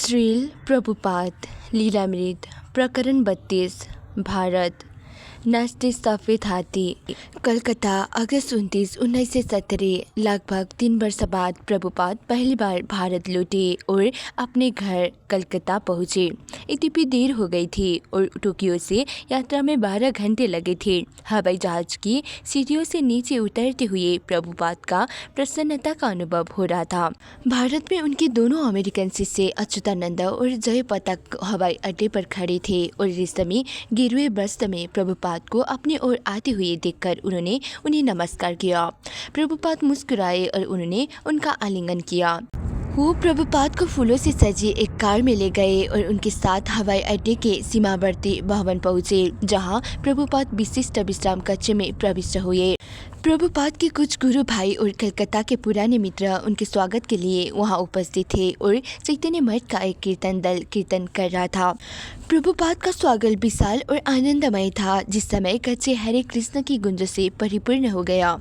श्रील प्रभुपाद लीलामृत प्रकरण 32 भारत नाचते सफ़ेद हाथी कलकत्ता अगस्त 29, 1970। लगभग 3 वर्ष बाद प्रभुपाद पहली बार भारत लौटे और अपने घर कलकत्ता पहुँचे। यद्यपि देर हो गई थी और टोक्यो से यात्रा में 12 घंटे लगे थे। हवाई जहाज की सीढ़ियों से नीचे उतरते हुए प्रभुपाद का प्रसन्नता का अनुभव हो रहा था। भारत में उनके दोनों अमेरिकन शिष्य अच्युतानंद और जयपताक हवाई अड्डे पर खड़े थे और रेशमी गिरवे वस्त्र में प्रभुपाद को अपनी ओर आते हुए देखकर उन्होंने उन्हें नमस्कार किया। प्रभुपाद मुस्कुराए और उन्होंने उनका आलिंगन किया। वो प्रभुपाद को फूलों से सजी एक कार में ले गए और उनके साथ हवाई अड्डे के सीमावर्ती भवन पहुंचे, जहां प्रभुपाद विशिष्ट विश्राम कक्ष में प्रविष्ट हुए। प्रभुपाद के कुछ गुरु भाई और कलकत्ता के पुराने मित्र उनके स्वागत के लिए वहां उपस्थित थे और चैतन्य मठ का एक कीर्तन दल कीर्तन कर रहा था। प्रभुपाद का स्वागत विशाल और आनंदमय था, जिस समय कच्चे हरे कृष्ण की गुंज से परिपूर्ण हो गया।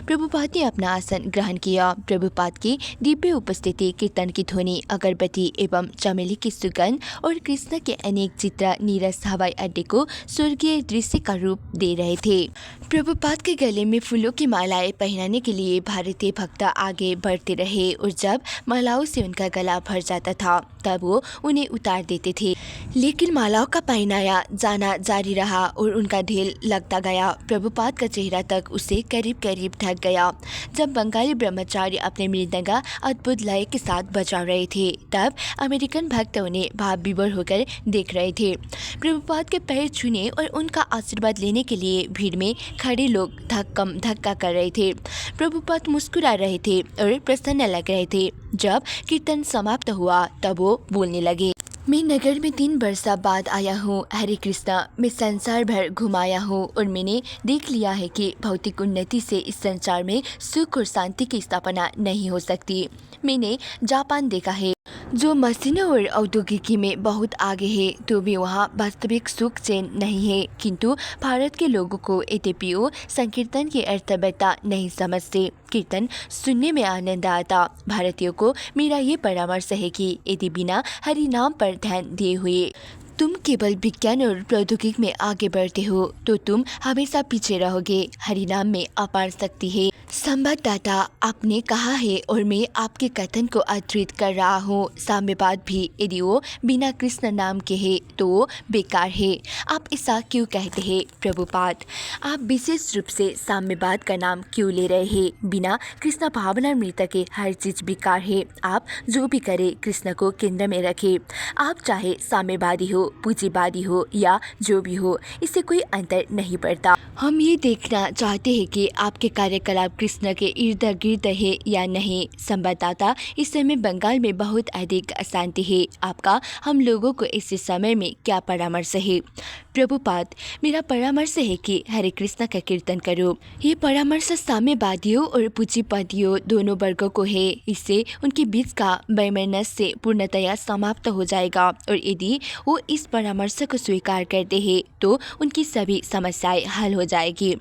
प्रभुपाद ने अपना आसन ग्रहण किया। प्रभुपाद की दिव्य उपस्थिति, कीर्तन की ध्वनि, अगरबत्ती एवं चमेली की सुगंध और कृष्ण के अनेक चित्र नीरस हवाई अड्डे को स्वर्गीय दृश्य का रूप दे रहे थे। प्रभुपाद के गले में फूलों की मालाएं पहनाने के लिए भारतीय भक्त आगे बढ़ते रहे और जब मालाओं से उनका गला भर जाता था तब वो उन्हें उतार देते थे, लेकिन मालाओं का पहनाया जाना जारी रहा और उनका ढेर लगता गया। प्रभुपाद का चेहरा तक उसे करीब करीब ढक गया। जब बंगाली ब्रह्मचारी अपने मृदंगा अद्भुत लय के साथ बजा रहे थे तब अमेरिकन भक्त उन्हें भाव विभोर होकर देख रहे थे। प्रभुपाद के पैर छूने और उनका आशीर्वाद लेने के लिए भीड़ में खड़े लोग धक्का कर रहे थे। प्रभुपाद मुस्कुरा रहे थे और प्रसन्न लग रहे थे। जब कीर्तन समाप्त हुआ तब वो बोलने लगे, मैं नगर में 3 वर्ष बाद आया हूँ। हरे कृष्णा, मैं संसार भर घुमाया हूँ और मैंने देख लिया है कि भौतिक उन्नति से इस संसार में सुख और शांति की स्थापना नहीं हो सकती। मैंने जापान देखा है, जो मशीनों और औद्योगिकी में बहुत आगे है, तो भी वहाँ वास्तविक सुख चैन नहीं है। किंतु भारत के लोगों को यद्यपि वो संकीर्तन की अर्थवत्ता नहीं समझते, कीर्तन सुनने में आनंद आता। भारतीयों को मेरा ये परामर्श है कि यदि बिना हरि नाम पर ध्यान दिए हुए तुम केवल विज्ञान और प्रौद्योगिकी में आगे बढ़ते हो तो तुम हमेशा पीछे रहोगे। हरिनाम में अपार शक्ति है। संवाददाता आपने कहा है और मैं आपके कथन को अधृत कर रहा हूँ। साम्यवाद भी यदि वो बिना कृष्ण नाम के है तो वो बेकार है। आप ऐसा क्यों कहते हैं प्रभुपाद? आप विशेष रूप से साम्यवाद का नाम क्यों ले रहे हैं? बिना कृष्ण भावना मृत के हर चीज बेकार है। आप जो भी करें कृष्ण को केंद्र में रखें। आप चाहे साम्यवादी हो, पूंजीवादी हो या जो भी हो, इससे कोई अंतर नहीं पड़ता। हम ये देखना चाहते हैं कि आपके कार्यकलाप कृष्ण के इर्द गिर्द है या नहीं। संवाददाता, इस समय बंगाल में बहुत अधिक अशांति है। आपका हम लोगों को इस समय में क्या परामर्श है? प्रभुपाद, मेरा परामर्श है कि हरे कृष्ण का कीर्तन करो। ये परामर्श साम्यवादियों और पूंजीवादियों दोनों वर्गों को है। इससे उनके बीच का वैमनस्य पूर्णतया समाप्त हो जाएगा और यदि वो इस परामर्श को स्वीकार करते हैं तो उनकी सभी समस्याएं हल हो जाएगी।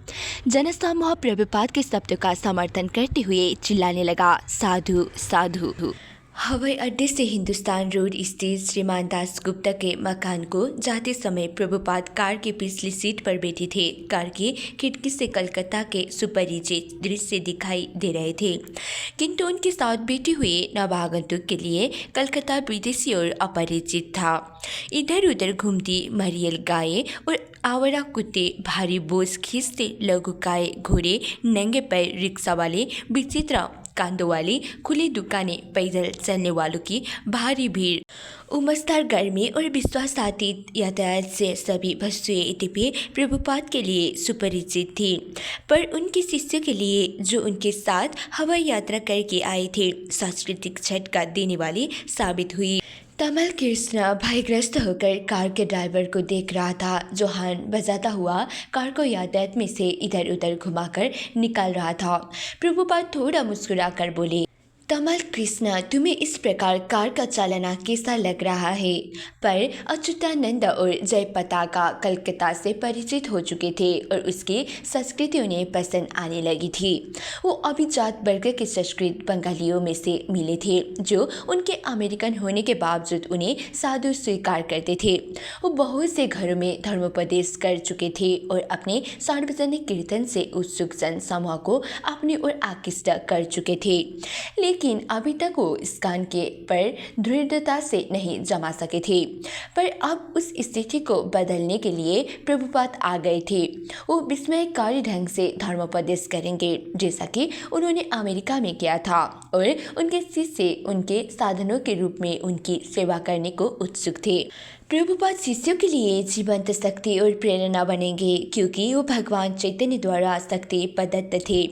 जनसमूह प्रभुपाद के शब्द का समर्थन करते हुए चिल्लाने लगा, साधु साधु। हवाई अड्डे से हिंदुस्तान रोड स्थित श्रीमान दास गुप्ता के मकान को जाते समय प्रभुपाद कार की पिछली सीट पर बैठे थे। कार की खिड़की से कलकत्ता के सुपरिचित दृश्य दिखाई दे रहे थे, किंतु उनके साथ बैठे हुए नवागंतुक के लिए कलकत्ता विदेशी और अपरिचित था। इधर उधर घूमती मरियल गायें और आवारा कुत्ते, भारी बोझ खींचते लघुकाय घोड़े, नंगे पैर रिक्शा वाले, विचित्र कांदों वाली खुली दुकानें, पैदल चलने वालों की भारी भीड़, उमसदार गर्मी और विश्वासातीत यातायात से सभी वस्तुएं यद्यपि प्रभुपाद के लिए सुपरिचित थी, पर उनके शिष्यों के लिए जो उनके साथ हवाई यात्रा करके आए थे सांस्कृतिक झटका देने वाली साबित हुई। तमल कृष्ण भयग्रस्त होकर कार के ड्राइवर को देख रहा था, जो हॉर्न बजाता हुआ कार को यातायात में से इधर उधर घुमाकर निकाल रहा था। प्रभुपाद थोड़ा मुस्कुराकर बोले, कमल कृष्ण, तुम्हें इस प्रकार कार का चालाना कैसा लग रहा है? पर अच्युतानंद और जय पताका कलकत्ता से परिचित हो चुके थे और उसकी संस्कृति उन्हें पसंद आने लगी थी। वो अभिजात वर्ग के संस्कृत बंगालियों में से मिले थे जो उनके अमेरिकन होने के बावजूद उन्हें साधु स्वीकार करते थे। वो बहुत से घरों में धर्मोपदेश कर चुके थे और अपने सार्वजनिक कीर्तन से उत्सुक जन समूह को अपनी ओर आकृष्ट कर चुके थे, लेकिन अभी तक वो इस कान के पर दृढ़ता से नहीं जमा सके थे। पर अब उस स्थिति को बदलने के लिए प्रभुपाद आ गए थे। वो विस्मयकारी ढंग से धर्मोपदेश करेंगे जैसा कि उन्होंने अमेरिका में किया था और उनके शिष्य उनके साधनों के रूप में उनकी सेवा करने को उत्सुक थे। प्रभुपाद शिष्यों के लिए जीवंत शक्ति और प्रेरणा बनेंगे क्योंकि वो भगवान चैतन्य द्वारा शक्ति प्रदत्त थे।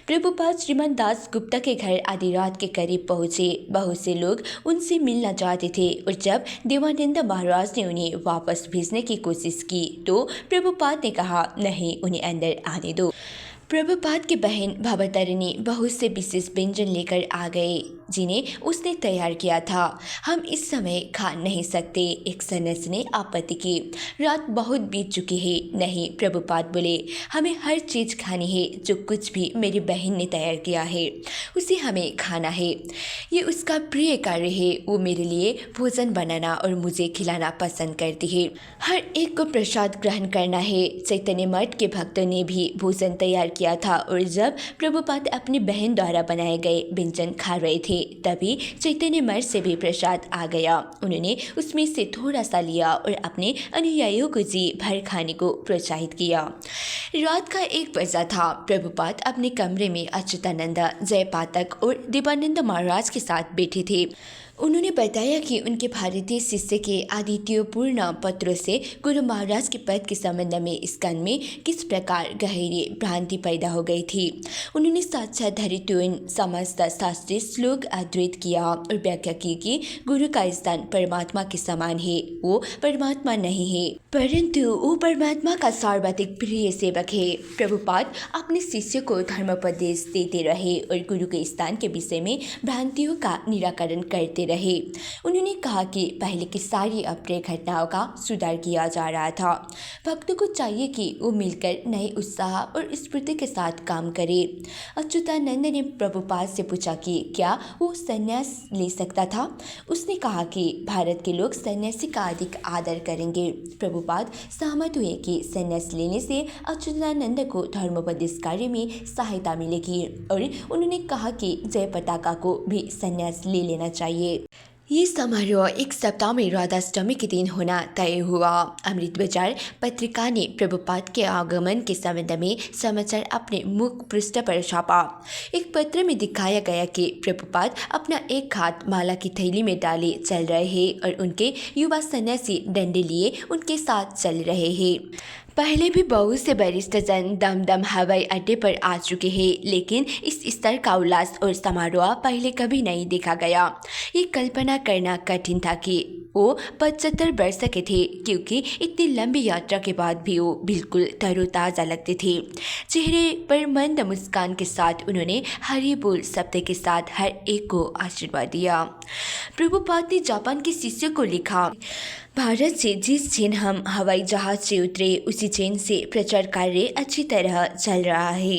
प्रभुपाद श्रीमान दास गुप्ता के घर आधी रात के करीब पहुंचे। बहुत से लोग उनसे मिलना चाहते थे और जब देवानंद महाराज ने उन्हें वापस भेजने की कोशिश की तो प्रभुपाद ने कहा, नहीं, उन्हें अंदर आने दो। प्रभुपाद की बहन भवतारिणी बहुत से विशेष व्यंजन लेकर आ गए जिन्हें उसने तैयार किया था। हम इस समय खा नहीं सकते, एक सन्यासी ने आपत्ति की। रात बहुत बीत चुकी है। नहीं, प्रभुपाद बोले, हमें हर चीज़ खानी है। जो कुछ भी मेरी बहन ने तैयार किया है उसे हमें खाना है। ये उसका प्रिय कार्य है। वो मेरे लिए भोजन बनाना और मुझे खिलाना पसंद करती है। हर एक को प्रसाद ग्रहण करना है। चैतन्य मठ के भक्तों ने भी भोजन तैयार किया था और जब प्रभुपाद अपनी बहन द्वारा बनाए गए व्यंजन खा रहे थे तभी चैतन्य मठ से भी प्रसाद आ गया। उन्होंने उसमें से थोड़ा सा लिया और अपने अनुयायियों को जी भर खाने को प्रोत्साहित किया। रात का 1 बजा था। प्रभुपाद अपने कमरे में अच्युतानंद, जयपाठक और देवानंद महाराज के साथ बैठे थे। उन्होंने बताया कि उनके भारतीय शिष्य के आदित्यपूर्ण पत्रों से गुरु महाराज के पद के संबंध में इस कान में किस प्रकार गहरी भ्रांति पैदा हो गई थी। उन्होंने साक्षात धरित्रीन समस्त शास्त्रीय श्लोक अद्वैत किया और व्याख्या की कि गुरु का स्थान परमात्मा के समान है। वो परमात्मा नहीं है परंतु वो परमात्मा का सर्वाधिक प्रिय सेवक है। प्रभुपाद अपने शिष्य को धर्मोपदेश देते रहे और गुरु के स्थान के विषय में भ्रांतियों का निराकरण करते रहे। उन्होंने कहा कि पहले की सारी अप्रिय घटनाओं का सुधार किया जा रहा था। भक्तों को चाहिए कि वो मिलकर नए उत्साह और स्फूर्ति के साथ काम करे। अच्युतानंद ने प्रभुपाद से पूछा कि क्या वो संन्यास ले सकता था। उसने कहा कि भारत के लोग सन्यासी का अधिक आदर करेंगे। प्रभुपाद सहमत हुए कि संन्यास लेने से अच्युतानंद को धर्मोपदेश कार्य में सहायता मिलेगी और उन्होंने कहा कि जय पताका को भी संन्यास ले लेना चाहिए। ये समारोह 1 सप्ताह में राधाष्टमी के दिन होना तय हुआ। अमृत बाजार पत्रिका ने प्रभुपाद के आगमन के संबंध में समाचार अपने मुख पृष्ठ पर छापा। एक पत्र में दिखाया गया कि प्रभुपाद अपना एक हाथ माला की थैली में डाले चल रहे हैं और उनके युवा सन्यासी डंडे लिए उनके साथ चल रहे हैं। पहले भी बहुत से वरिष्ठ जन दमदम हवाई अड्डे पर आ चुके हैं, लेकिन इस स्तर का उल्लास और समारोह पहले कभी नहीं देखा गया। ये कल्पना करना कठिन था कि वो 75 वर्ष के थे, क्योंकि इतनी लंबी यात्रा के बाद भी वो बिल्कुल तरोताज़ा लगते थे। चेहरे पर मंद मुस्कान के साथ उन्होंने हरी बोल शब्द के साथ हर एक को आशीर्वाद दिया। प्रभुपाद ने जापान के शिष्यों को लिखा, भारत से जिस चेन हम हवाई जहाज से उतरे उसी चेन से प्रचार कार्य अच्छी तरह चल रहा है।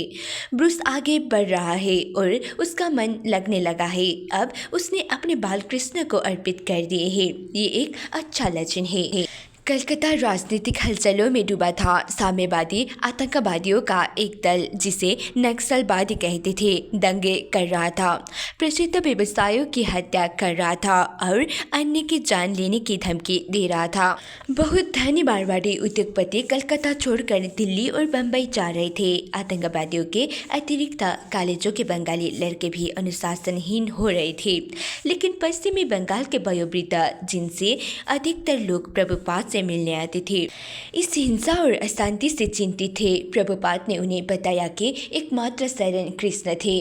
ब्रूस आगे बढ़ रहा है और उसका मन लगने लगा है। अब उसने अपने बाल कृष्ण को अर्पित कर दिए हैं। ये एक अच्छा लक्षण है। कलकत्ता राजनीतिक हलचलों में डूबा था। साम्यवादी आतंकवादियों का एक दल, जिसे नक्सलवादी कहते थे, दंगे कर रहा था, प्रसिद्ध व्यवसायियों की हत्या कर रहा था और अन्य की जान लेने की धमकी दे रहा था। बहुत धनी मारवाड़ी उद्योगपति कलकत्ता छोड़कर दिल्ली और बम्बई जा रहे थे। आतंकवादियों के अतिरिक्त कॉलेजों के बंगाली लड़के भी अनुशासनहीन हो रहे थे, लेकिन पश्चिमी बंगाल के वयोवृद्ध, जिनसे अधिकतर लोग प्रभुपाद से मिलने आते थे, इस हिंसा और अशांति से चिंतित थे। प्रभुपाद ने उन्हें बताया कि एकमात्र शरण कृष्ण थे।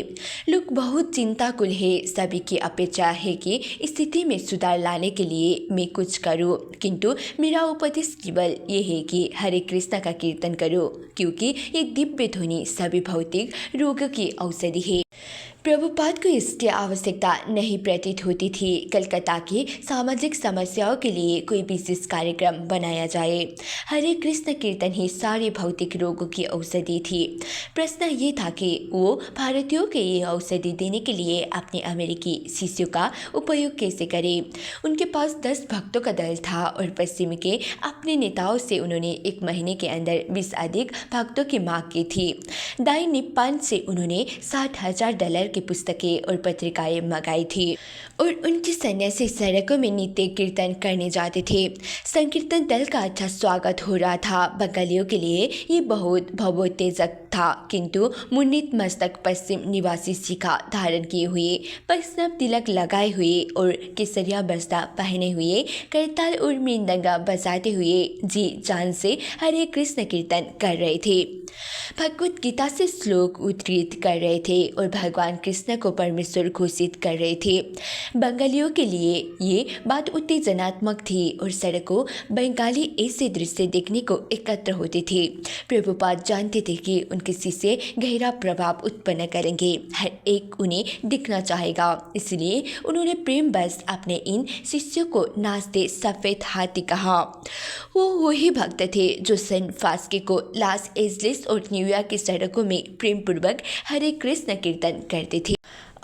लोग बहुत चिंताकुल है। सभी की अपेक्षा है कि स्थिति में सुधार लाने के लिए मैं कुछ करूं, किंतु मेरा उपदेश केवल ये है कि हरे कृष्ण का कीर्तन करो, क्योंकि ये दिव्य ध्वनि सभी भौतिक रोगों की औषधि है। प्रभुपाद को इसकी आवश्यकता नहीं प्रतीत होती थी। कलकत्ता की सामाजिक समस्याओं के लिए कोई विशेष कार्यक्रम बनाया जाए। हरे कृष्ण कीर्तन ही सारे भौतिक रोगों की औषधि थी। प्रश्न ये था कि वो भारतीयों के ये औषधि देने के लिए अपने अमेरिकी शिष्यों का उपयोग कैसे करें। उनके पास 10 भक्तों का दल था और पश्चिम के अपने नेताओं से उन्होंने 1 महीने के अंदर 20 अधिक भक्तों की मांग की थी। दाई निप्पान से उन्होंने $60,000 की पुस्तकें और पत्रिकाएं मंगाई थी और उनके सन्यासी सड़कों में नित्य कीर्तन करने जाते थे। संकीर्तन दल का अच्छा स्वागत हो रहा था। बंगालियों के लिए ये बहुत भावोत्तेजक था, किंतु मुन्नित मस्तक पश्चिम निवासी शिखा धारण किए हुए, वैष्णव तिलक लगाए हुए और केसरिया बस्ता पहने हुए, करताल और मृदंगा बजाते हुए जी जान से हरे कृष्ण कीर्तन कर रहे थे, भगवत गीता से श्लोक उद्धृत कर रहे थे और भगवान कृष्ण को परमेश्वर घोषित कर रहे थे। बंगालियों के लिए ये बात उत्तेजनात्मक थी और सड़कों बंगाली ऐसे दृश्य देखने को एकत्र होते थे। प्रभुपाद जानते थे कि उनके शिष्य गहरा प्रभाव उत्पन्न करेंगे, हर एक उन्हें दिखना चाहेगा। इसलिए उन्होंने प्रेम बस अपने इन शिष्यों को नाचते सफ़ेद हाथी कहा। वो वही भक्त थे जो सैन फ्रांसिस्को, लॉस एंजलिस और न्यूयॉर्क की सड़कों में प्रेम पूर्वक हरे कृष्ण कीर्तन करते थे।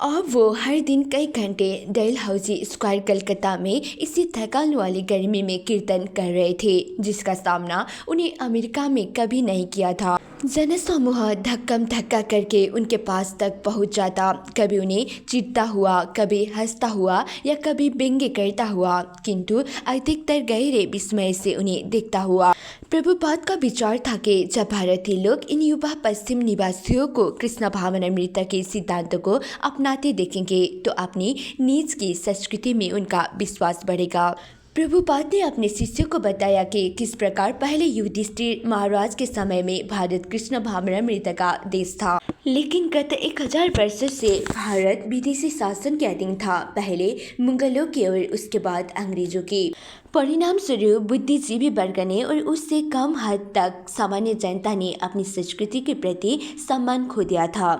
और वो हर दिन कई घंटे डलहौजी स्क्वायर कलकत्ता में इसी थकान वाली गर्मी में कीर्तन कर रहे थे, जिसका सामना उन्हें अमेरिका में कभी नहीं किया था। जनसमूह धक्कम धक्का करके उनके पास तक पहुंच जाता, कभी उन्हें चिढ़ता हुआ, कभी हंसता हुआ या कभी व्यंग्य करता हुआ, किंतु अधिकतर गहरे विस्मय से उन्हें देखता हुआ। प्रभुपाद का विचार था कि जब भारतीय लोग इन युवा पश्चिम निवासियों को कृष्ण भावनामृत के सिद्धांतों को अपनाते देखेंगे तो अपनी निज की संस्कृति में उनका विश्वास बढ़ेगा। प्रभुपाद ने अपने शिष्यों को बताया कि किस प्रकार पहले युधिष्ठिर महाराज के समय में भारत कृष्ण भावनामृत का देश था, लेकिन गत 1000 वर्षों से भारत विदेशी शासन के अधीन था, पहले मुगलों के और उसके बाद अंग्रेजों के। परिणाम स्वरूप बुद्धिजीवी वर्ग ने और उससे कम हद तक सामान्य जनता ने अपनी संस्कृति के प्रति सम्मान खो दिया था।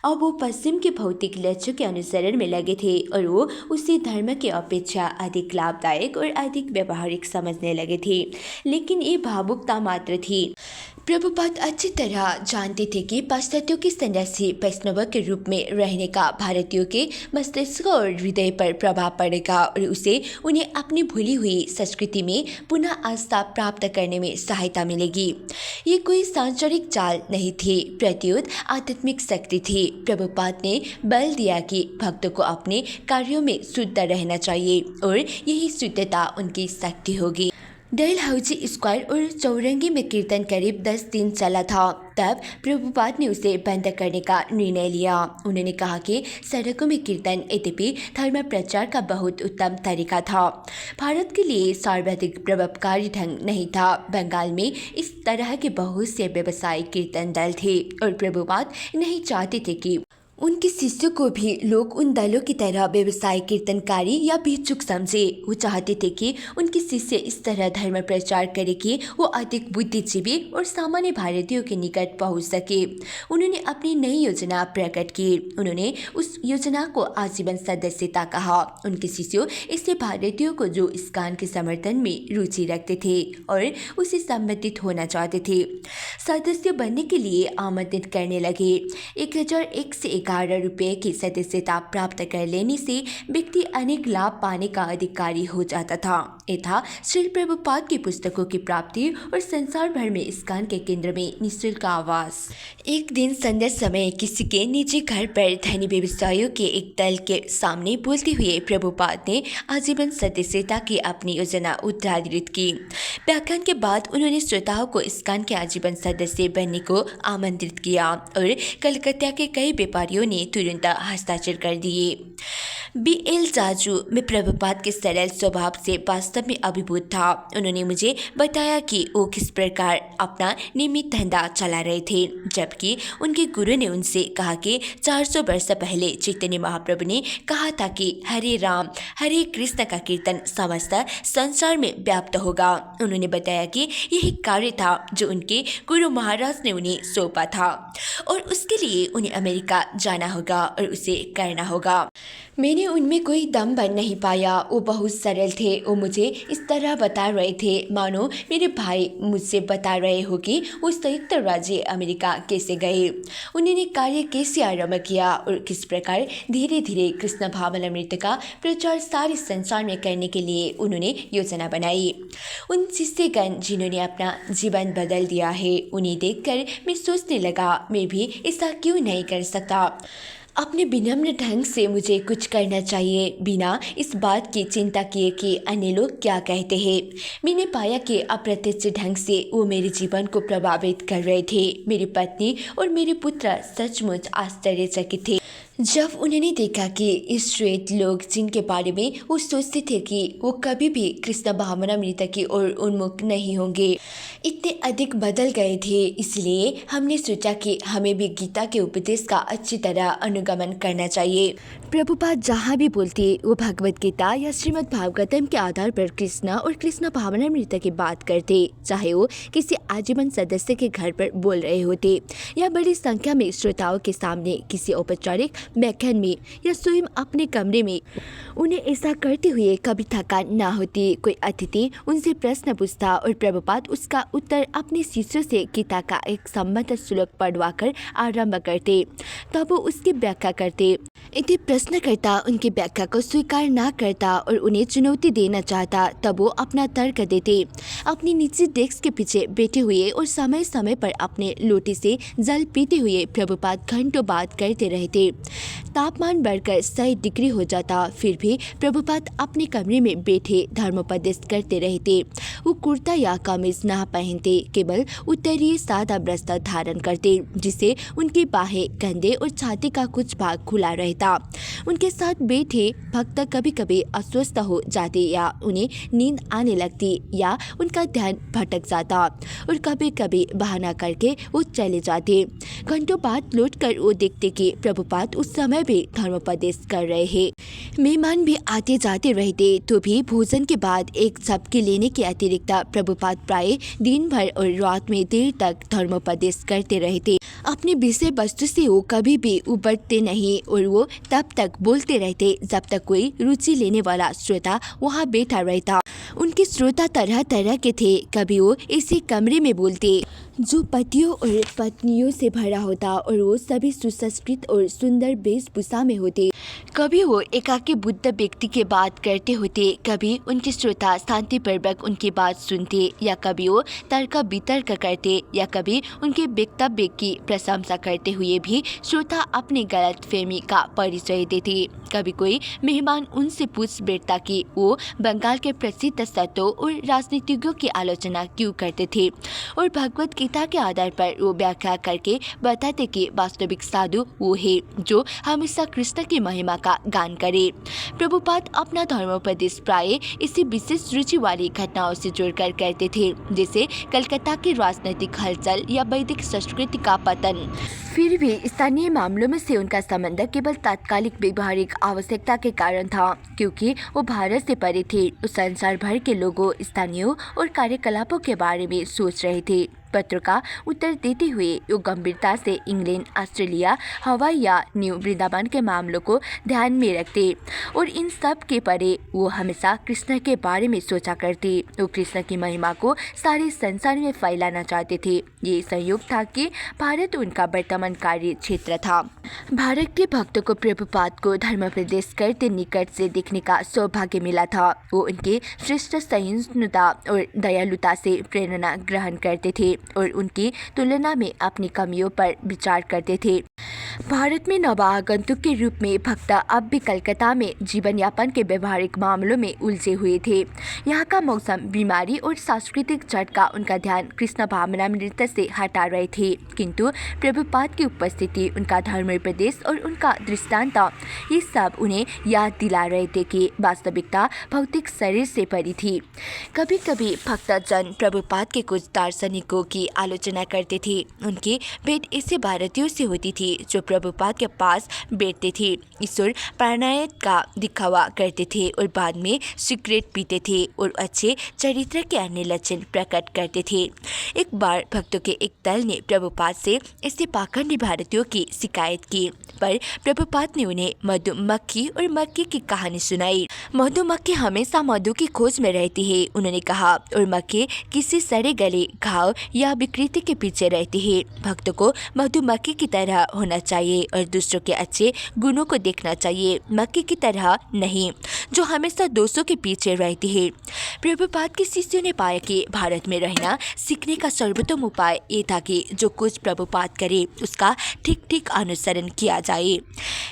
अब वो पश्चिम के भौतिक लक्ष्यों के अनुसरण में लगे थे और वो उसे धर्म की अपेक्षा अधिक लाभदायक और अधिक व्यवहारिक समझने लगे थे, लेकिन ये भावुकता मात्र थी। प्रभुपाद अच्छी तरह जानते थे कि पाश्चात्यों के सन्यासी वैष्णव के रूप में रहने का भारतीयों के मस्तिष्क और हृदय पर प्रभाव पड़ेगा और उसे उन्हें अपनी भूली हुई संस्कृति में पुनः आस्था प्राप्त करने में सहायता मिलेगी। ये कोई सांसारिक चाल नहीं थी, प्रत्युत आध्यात्मिक शक्ति थी। प्रभुपाद ने बल दिया कि भक्तों को अपने कार्यों में शुद्ध रहना चाहिए और यही शुद्धता उनकी शक्ति होगी। डलहौजी स्क्वायर और चौरंगी में कीर्तन करीब 10 दिन चला था। तब प्रभुपाद ने उसे बंद करने का निर्णय लिया। उन्होंने कहा कि सड़कों में कीर्तन यद्यपि धर्म प्रचार का बहुत उत्तम तरीका था, भारत के लिए सर्वाधिक प्रभावकारी ढंग नहीं था। बंगाल में इस तरह के बहुत से व्यावसायिक कीर्तन दल थे और प्रभुपाद नहीं चाहते थे कि उनके शिष्यों को भी लोग उन दलों की तरह व्यवसाय कीर्तनकारी या भिक्षुक समझे। वो चाहते थे कि उनके शिष्य इस तरह धर्म प्रचार करें कि वो अधिक बुद्धिजीवी और सामान्य भारतीयों के निकट पहुंच सके। उन्होंने अपनी नई योजना प्रकट की। उन्होंने उस योजना को आजीवन सदस्यता कहा। उनके शिष्यों इससे भारतीयों को जो इस्कॉन के समर्थन में रुचि रखते थे और उसे संबंधित होना चाहते थे, सदस्य बनने के लिए आमंत्रित करने लगे। 1001 से 11 रुपये की सदस्यता प्राप्त कर लेने से व्यक्ति अनेक लाभ पाने का अधिकारी हो जाता था। यह था श्री प्रभुपाद की पुस्तकों की प्राप्ति और संसार भर में इस्कॉन के केंद्र में निःशुल्क आवास। एक दिन संध्या समय किसी के निजी घर पर धनी व्यवसायियों के एक दल के सामने बोलते हुए प्रभुपाद ने आजीवन सदस्यता की अपनी योजना उद्धृत की। व्याख्यान के बाद उन्होंने श्रोताओं को इस्कॉन के आजीवन सदस्य बनने को आमंत्रित किया और कलकत्ता के कई व्यापारियों ने तुरंत हस्ताक्षर कर दिए। B.L. जाजू मैं प्रभुपाद के सरल स्वभाव से वास्तव में अभिभूत था। उन्होंने मुझे बताया कि वो किस प्रकार अपना नियमित धंधा चला रहे थे, जबकि उनके गुरु ने उनसे कहा कि 400 वर्ष पहले चैतन्य महाप्रभु ने कहा था कि हरे राम हरे कृष्ण का कीर्तन समस्त संसार में व्याप्त होगा। उन्होंने बताया कि यही कार्य था जो उनके गुरु महाराज ने उन्हें सौंपा था और उसके लिए उन्हें अमेरिका जाना होगा और उसे करना होगा। मैंने उनमें कोई दम बन नहीं पाया। वो बहुत सरल थे। वो मुझे इस तरह बता रहे थे मानो मेरे भाई मुझसे बता रहे हो कि वो संयुक्त राज्य अमेरिका कैसे गए, उन्होंने कार्य कैसे आरंभ किया और किस प्रकार धीरे धीरे कृष्ण भावनामृत का प्रचार सारे संसार में करने के लिए उन्होंने योजना बनाई। उन शिष्यगण जिन्होंने अपना जीवन बदल दिया है, उन्हें देखकर मैं सोचने लगा मैं भी ऐसा क्यों नहीं कर सकता। अपने विनम्र ढंग से मुझे कुछ करना चाहिए, बिना इस बात की चिंता किए कि अन्य लोग क्या कहते हैं। मैंने पाया कि अप्रत्यक्ष ढंग से वो मेरे जीवन को प्रभावित कर रहे थे। मेरी पत्नी और मेरे पुत्र सचमुच आश्चर्यचकित थे जब उन्होंने देखा कि इस श्वेत लोग जिनके बारे में वो सोचते थे कि वो कभी भी कृष्ण भावनामृत की ओर उन्मुख नहीं होंगे, इतने अधिक बदल गए थे। इसलिए हमने सोचा कि हमें भी गीता के उपदेश का अच्छी तरह अनुगमन करना चाहिए। प्रभुपाद जहाँ भी बोलते वो भगवत गीता या श्रीमद् भागवतम के आधार पर कृष्ण और कृष्ण भावनामृत की बात करते, चाहे वो किसी आजीवन सदस्य के घर पर बोल रहे होते या बड़ी संख्या में श्रोताओं के सामने किसी औपचारिक व्याख्यान में या स्वयं अपने कमरे में। उन्हें ऐसा करते हुए कभी थकान ना होती। कोई अतिथि उनसे प्रश्न पूछता और प्रभुपाद उसका उत्तर अपने शिष्यों से गीता का एक सम्मत श्लोक पढ़वाकर आरंभ करते, तब वो उसकी व्याख्या करते। यदि प्रश्नकर्ता उनकी व्याख्या को स्वीकार ना करता और उन्हें चुनौती देना चाहता, तब वो अपना तर्क देते। अपनी निजी डेस्क के पीछे बैठे हुए और समय समय पर अपने लोटे से जल पीते हुए प्रभुपाद घंटों बात करते रहते। तापमान बढ़कर 100 डिग्री हो जाता, फिर भी प्रभुपाद अपने कमरे में बैठे धर्मोपदेश करते रहते। वो कुर्ता या कमीज ना पहनते, केवल उत्तरीय सादा वस्त्र धारण करते जिससे उनकी बाहें, कंधे और छाती का कुछ भाग खुला रहता। उनके साथ बैठे भक्त कभी कभी अस्वस्थ हो जाते या उन्हें नींद आने लगती या उनका ध्यान भटक जाता और कभी कभी बहाना करके वो चले जाते। घंटों बाद लौटकर वो देखते कि प्रभुपाद उस समय भी धर्मोपदेश कर रहे हैं। मेहमान भी आते जाते रहते, तो भी भोजन के बाद एक झपकी लेने के अतिरिक्त प्रभुपाद प्राय दिन भर और रात में देर तक धर्मोपदेश करते रहते। अपने विषय वस्तु से वो कभी भी उबरते नहीं और वो तब तक बोलते रहते जब तक कोई रुचि लेने वाला श्रोता वहाँ बैठा रहता। उनके श्रोता तरह तरह के थे। कभी वो इसी कमरे में बोलते जो पतियों और पत्नियों से भरा होता और वो सभी सुसंस्कृत और सुंदर वेशभूषा में होते। कभी वो एकाकी बुद्ध व्यक्ति की बात करते होते, कभी उनके श्रोता शांतिपूर्वक उनकी बात सुनते, या कभी वो तर्क वितर्क करते, या कभी उनके वक्तव्य की प्रशंसा करते हुए भी श्रोता अपनी गलतफहमी का परिचय देते। कभी कोई मेहमान उनसे पूछ बैठता कि वो बंगाल के प्रसिद्ध संतों और राजनीतिज्ञों की आलोचना क्यों करते थे और भगवत गीता के आधार पर वो व्याख्या करके बताते कि वास्तविक साधु वो है जो हमेशा कृष्ण की महिमा का गान करे। प्रभुपाद अपना धर्मोपदेश प्राय इसी विशेष रुचि वाली घटनाओं से जोड़कर करते थे, जैसे कलकत्ता की राजनीतिक हलचल या वैदिक संस्कृति का पतन। फिर भी स्थानीय मामलों में से उनका संबंध केवल तात्कालिक व्यवहारिक आवश्यकता के कारण था, क्योंकि वो भारत से परे थे। संसार भर के लोगों, स्थानीय और कार्यकलापों के बारे में सोच रहे थे। पत्र का उत्तर देते हुए वो गंभीरता से इंग्लैंड, ऑस्ट्रेलिया, हवाई या न्यू वृंदावन के मामलों को ध्यान में रखते और इन सब के परे वो हमेशा कृष्ण के बारे में सोचा करते। वो कृष्ण की महिमा को सारे संसार में फैलाना चाहते थे। ये संयोग था कि भारत उनका वर्तमान कार्य क्षेत्र था। भारत के भक्तों को प्रभुपाद को धर्मोपदेश करते निकट से देखने का सौभाग्य मिला था। वो उनके श्रेष्ठ सहिष्णुता और दयालुता से प्रेरणा ग्रहण करते थे और उनकी तुलना में अपनी कमियों पर विचार करते थे। भारत में नवागंतुक के रूप में भक्त अब भी कलकत्ता में जीवन यापन के व्यवहारिक मामलों में उलझे हुए थे। यहाँ का मौसम, बीमारी और सांस्कृतिक झटका उनका ध्यान कृष्ण भावनामृत से हटा रहे थे, किंतु प्रभुपाद की उपस्थिति, उनका धर्मोपदेश और उनका दृष्टांत, ये सब उन्हें याद दिला रहे थे कि वास्तविकता भौतिक शरीर से परी थी। कभी कभी भक्तजन प्रभुपाद के कुछ दार्शनिकों की आलोचना करते थे। उनकी भेंट ऐसे भारतीयों से होती थी जो प्रभुपाद के पास बैठते थे, ईश्वर प्राणायाम का दिखावा करते थे और बाद में सिगरेट पीते थे और अच्छे चरित्र के अन्य लक्षण प्रकट करते थे। एक बार भक्तों के एक दल ने प्रभुपाद से ऐसे पाखंडी भारतीयों की शिकायत की, पर प्रभुपाद ने उन्हें मधुमक्खी और मक्खी की कहानी सुनाई। मधुमक्खी हमेशा मधु की खोज में रहती है, उन्होंने कहा, और मक्खी किसी सड़े गले, घाव या विकृति के पीछे रहती है। भक्तों को मधुमक्खी की तरह होना चाहिए और दूसरों के अच्छे गुणों को देखना चाहिए, मक्खी की तरह नहीं जो हमेशा दोषों के पीछे रहती है। प्रभुपाद के शिष्यों ने पाया कि भारत में रहना सीखने का सर्वोत्तम उपाय ये था कि जो कुछ प्रभुपाद करे उसका ठीक ठीक अनुसरण किया जाए।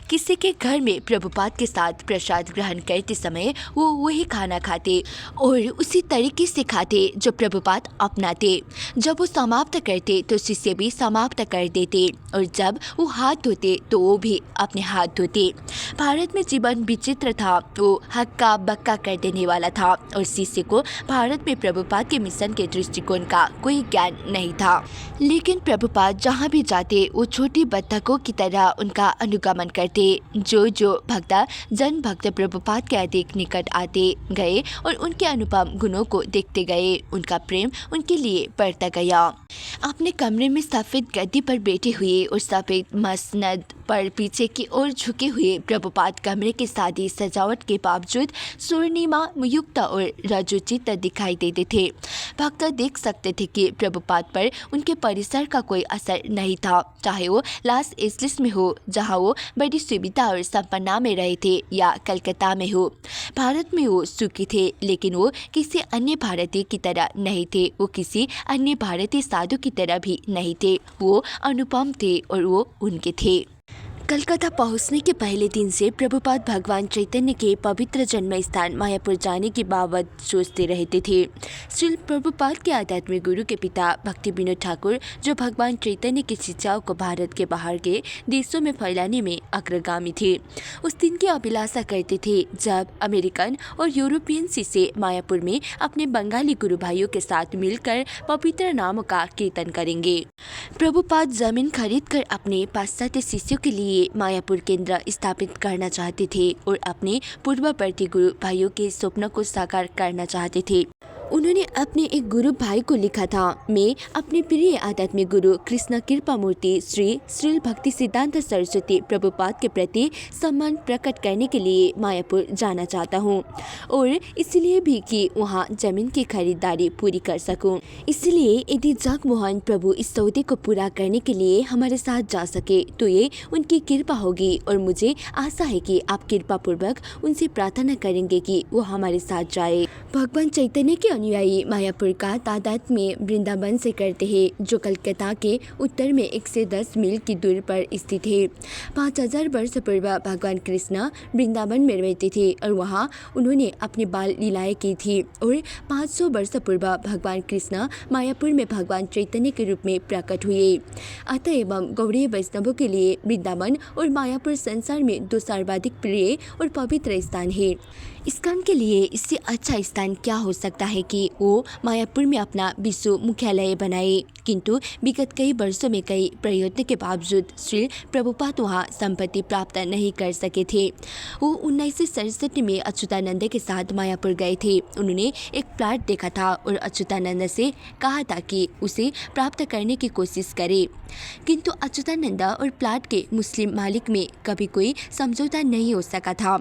किसी के घर में प्रभुपाद के साथ प्रसाद ग्रहण करते समय वो वही खाना खाते और उसी तरीके से खाते जो प्रभुपाद अपनाते। जब वो समाप्त करते तो शिष्य भी समाप्त कर देते और जब वो हाथ धोते तो वो भी अपने हाथ धोते। भारत में जीवन विचित्र था, वो हक्का बक्का कर देने वाला था और शिष्य को भारत में प्रभुपाद के मिशन के दृष्टिकोण का कोई ज्ञान नहीं था। लेकिन प्रभुपाद जहाँ भी जाते वो छोटी बत्तखों की तरह उनका अनुगमन करते। जो भक्ता जन भक्त प्रभुपाद के अधिक निकट आते गए और उनके अनुपम गुणों को देखते गए, उनका प्रेम उनके लिए बढ़ता गया। अपने कमरे में सफ़ेद गद्दी पर बैठे हुए और सफ़ेद मसनद पर पीछे की ओर झुके हुए प्रभुपाद कमरे की सादी सजावट के बावजूद स्वर्णिमा युक्त और रजुचित दिखाई देते थे। भक्त देख सकते थे कि प्रभुपाद पर उनके परिसर का कोई असर नहीं था, चाहे वो लॉस एंजलिस में हो जहाँ वो बड़ी सुविधा और संपन्ना में रहे थे या कलकत्ता में हो। भारत में वो सुखी थे, लेकिन वो किसी अन्य भारतीय की तरह नहीं थे, वो किसी अन्य भारतीय साधु की तरह भी नहीं थे। वो अनुपम थे और वो उनके थे। कलकत्ता पहुंचने के पहले दिन से प्रभुपाद भगवान चैतन्य के पवित्र जन्म स्थान मायापुर जाने की बाबत सोचते रहते थे। श्री प्रभुपाद के आध्यात्मिक गुरु के पिता भक्ति विनोद ठाकुर, जो भगवान चैतन्य की शिक्षाओं को भारत के बाहर के देशों में फैलाने में अग्रगामी थे, उस दिन की अभिलाषा करते थे जब अमेरिकन और यूरोपियन शिष्य मायापुर में अपने बंगाली गुरु भाइयों के साथ मिलकर पवित्र नामों का कीर्तन करेंगे। प्रभुपाद जमीन खरीद कर अपने पाश्चात्य शिष्यों के लिए मायापुर केंद्र स्थापित करना चाहते थे और अपने पूर्ववर्ती गुरु भाइयों के स्वप्न को साकार करना चाहते थे। उन्होंने अपने एक गुरु भाई को लिखा था, मैं अपने प्रिय आध्यात्मिक गुरु कृष्ण कृपा मूर्ति श्री भक्ति सिद्धांत सरस्वती प्रभुपाद के प्रति सम्मान प्रकट करने के लिए मायापुर जाना चाहता हूँ और इसलिए भी कि वहाँ जमीन की खरीदारी पूरी कर सकूँ। इसलिए यदि जगमोहन प्रभु इस सौदे को पूरा करने के लिए हमारे साथ जा सके तो ये उनकी कृपा होगी और मुझे आशा है कि आप कृपा पूर्वक उनसे प्रार्थना करेंगे कि वो हमारे साथ जाए। भगवान चैतन्य के अनुयायी मायापुर का तादाद में वृंदावन से करते हैं, जो कलकत्ता के उत्तर में 110 मील की दूरी पर स्थित है। 5000 वर्ष पूर्व भगवान कृष्ण वृंदावन में रहते थे और वहाँ उन्होंने अपनी बाल लीलाएं की थी और 500 वर्ष पूर्व भगवान कृष्ण मायापुर में भगवान चैतन्य के रूप में प्रकट हुए। अतएव गौड़ीय वैष्णवों के लिए वृंदावन और मायापुर संसार में दो सर्वाधिक प्रिय और पवित्र स्थान है। इस्कॉन के लिए इससे अच्छा स्थान क्या हो सकता है कि वो मायापुर में अपना विश्व मुख्यालय बनाए, किंतु विगत कई वर्षों में कई प्रयत्न के बावजूद श्री प्रभुपाद वहाँ संपत्ति प्राप्त नहीं कर सके थे। वो 1967 में अच्युतानंद के साथ मायापुर गए थे। उन्होंने एक प्लाट देखा था और अच्युतानंद से कहा था कि उसे प्राप्त करने की कोशिश करे, किंतु अच्युतानंद और प्लाट के मुस्लिम मालिक में कभी कोई समझौता नहीं हो सका था।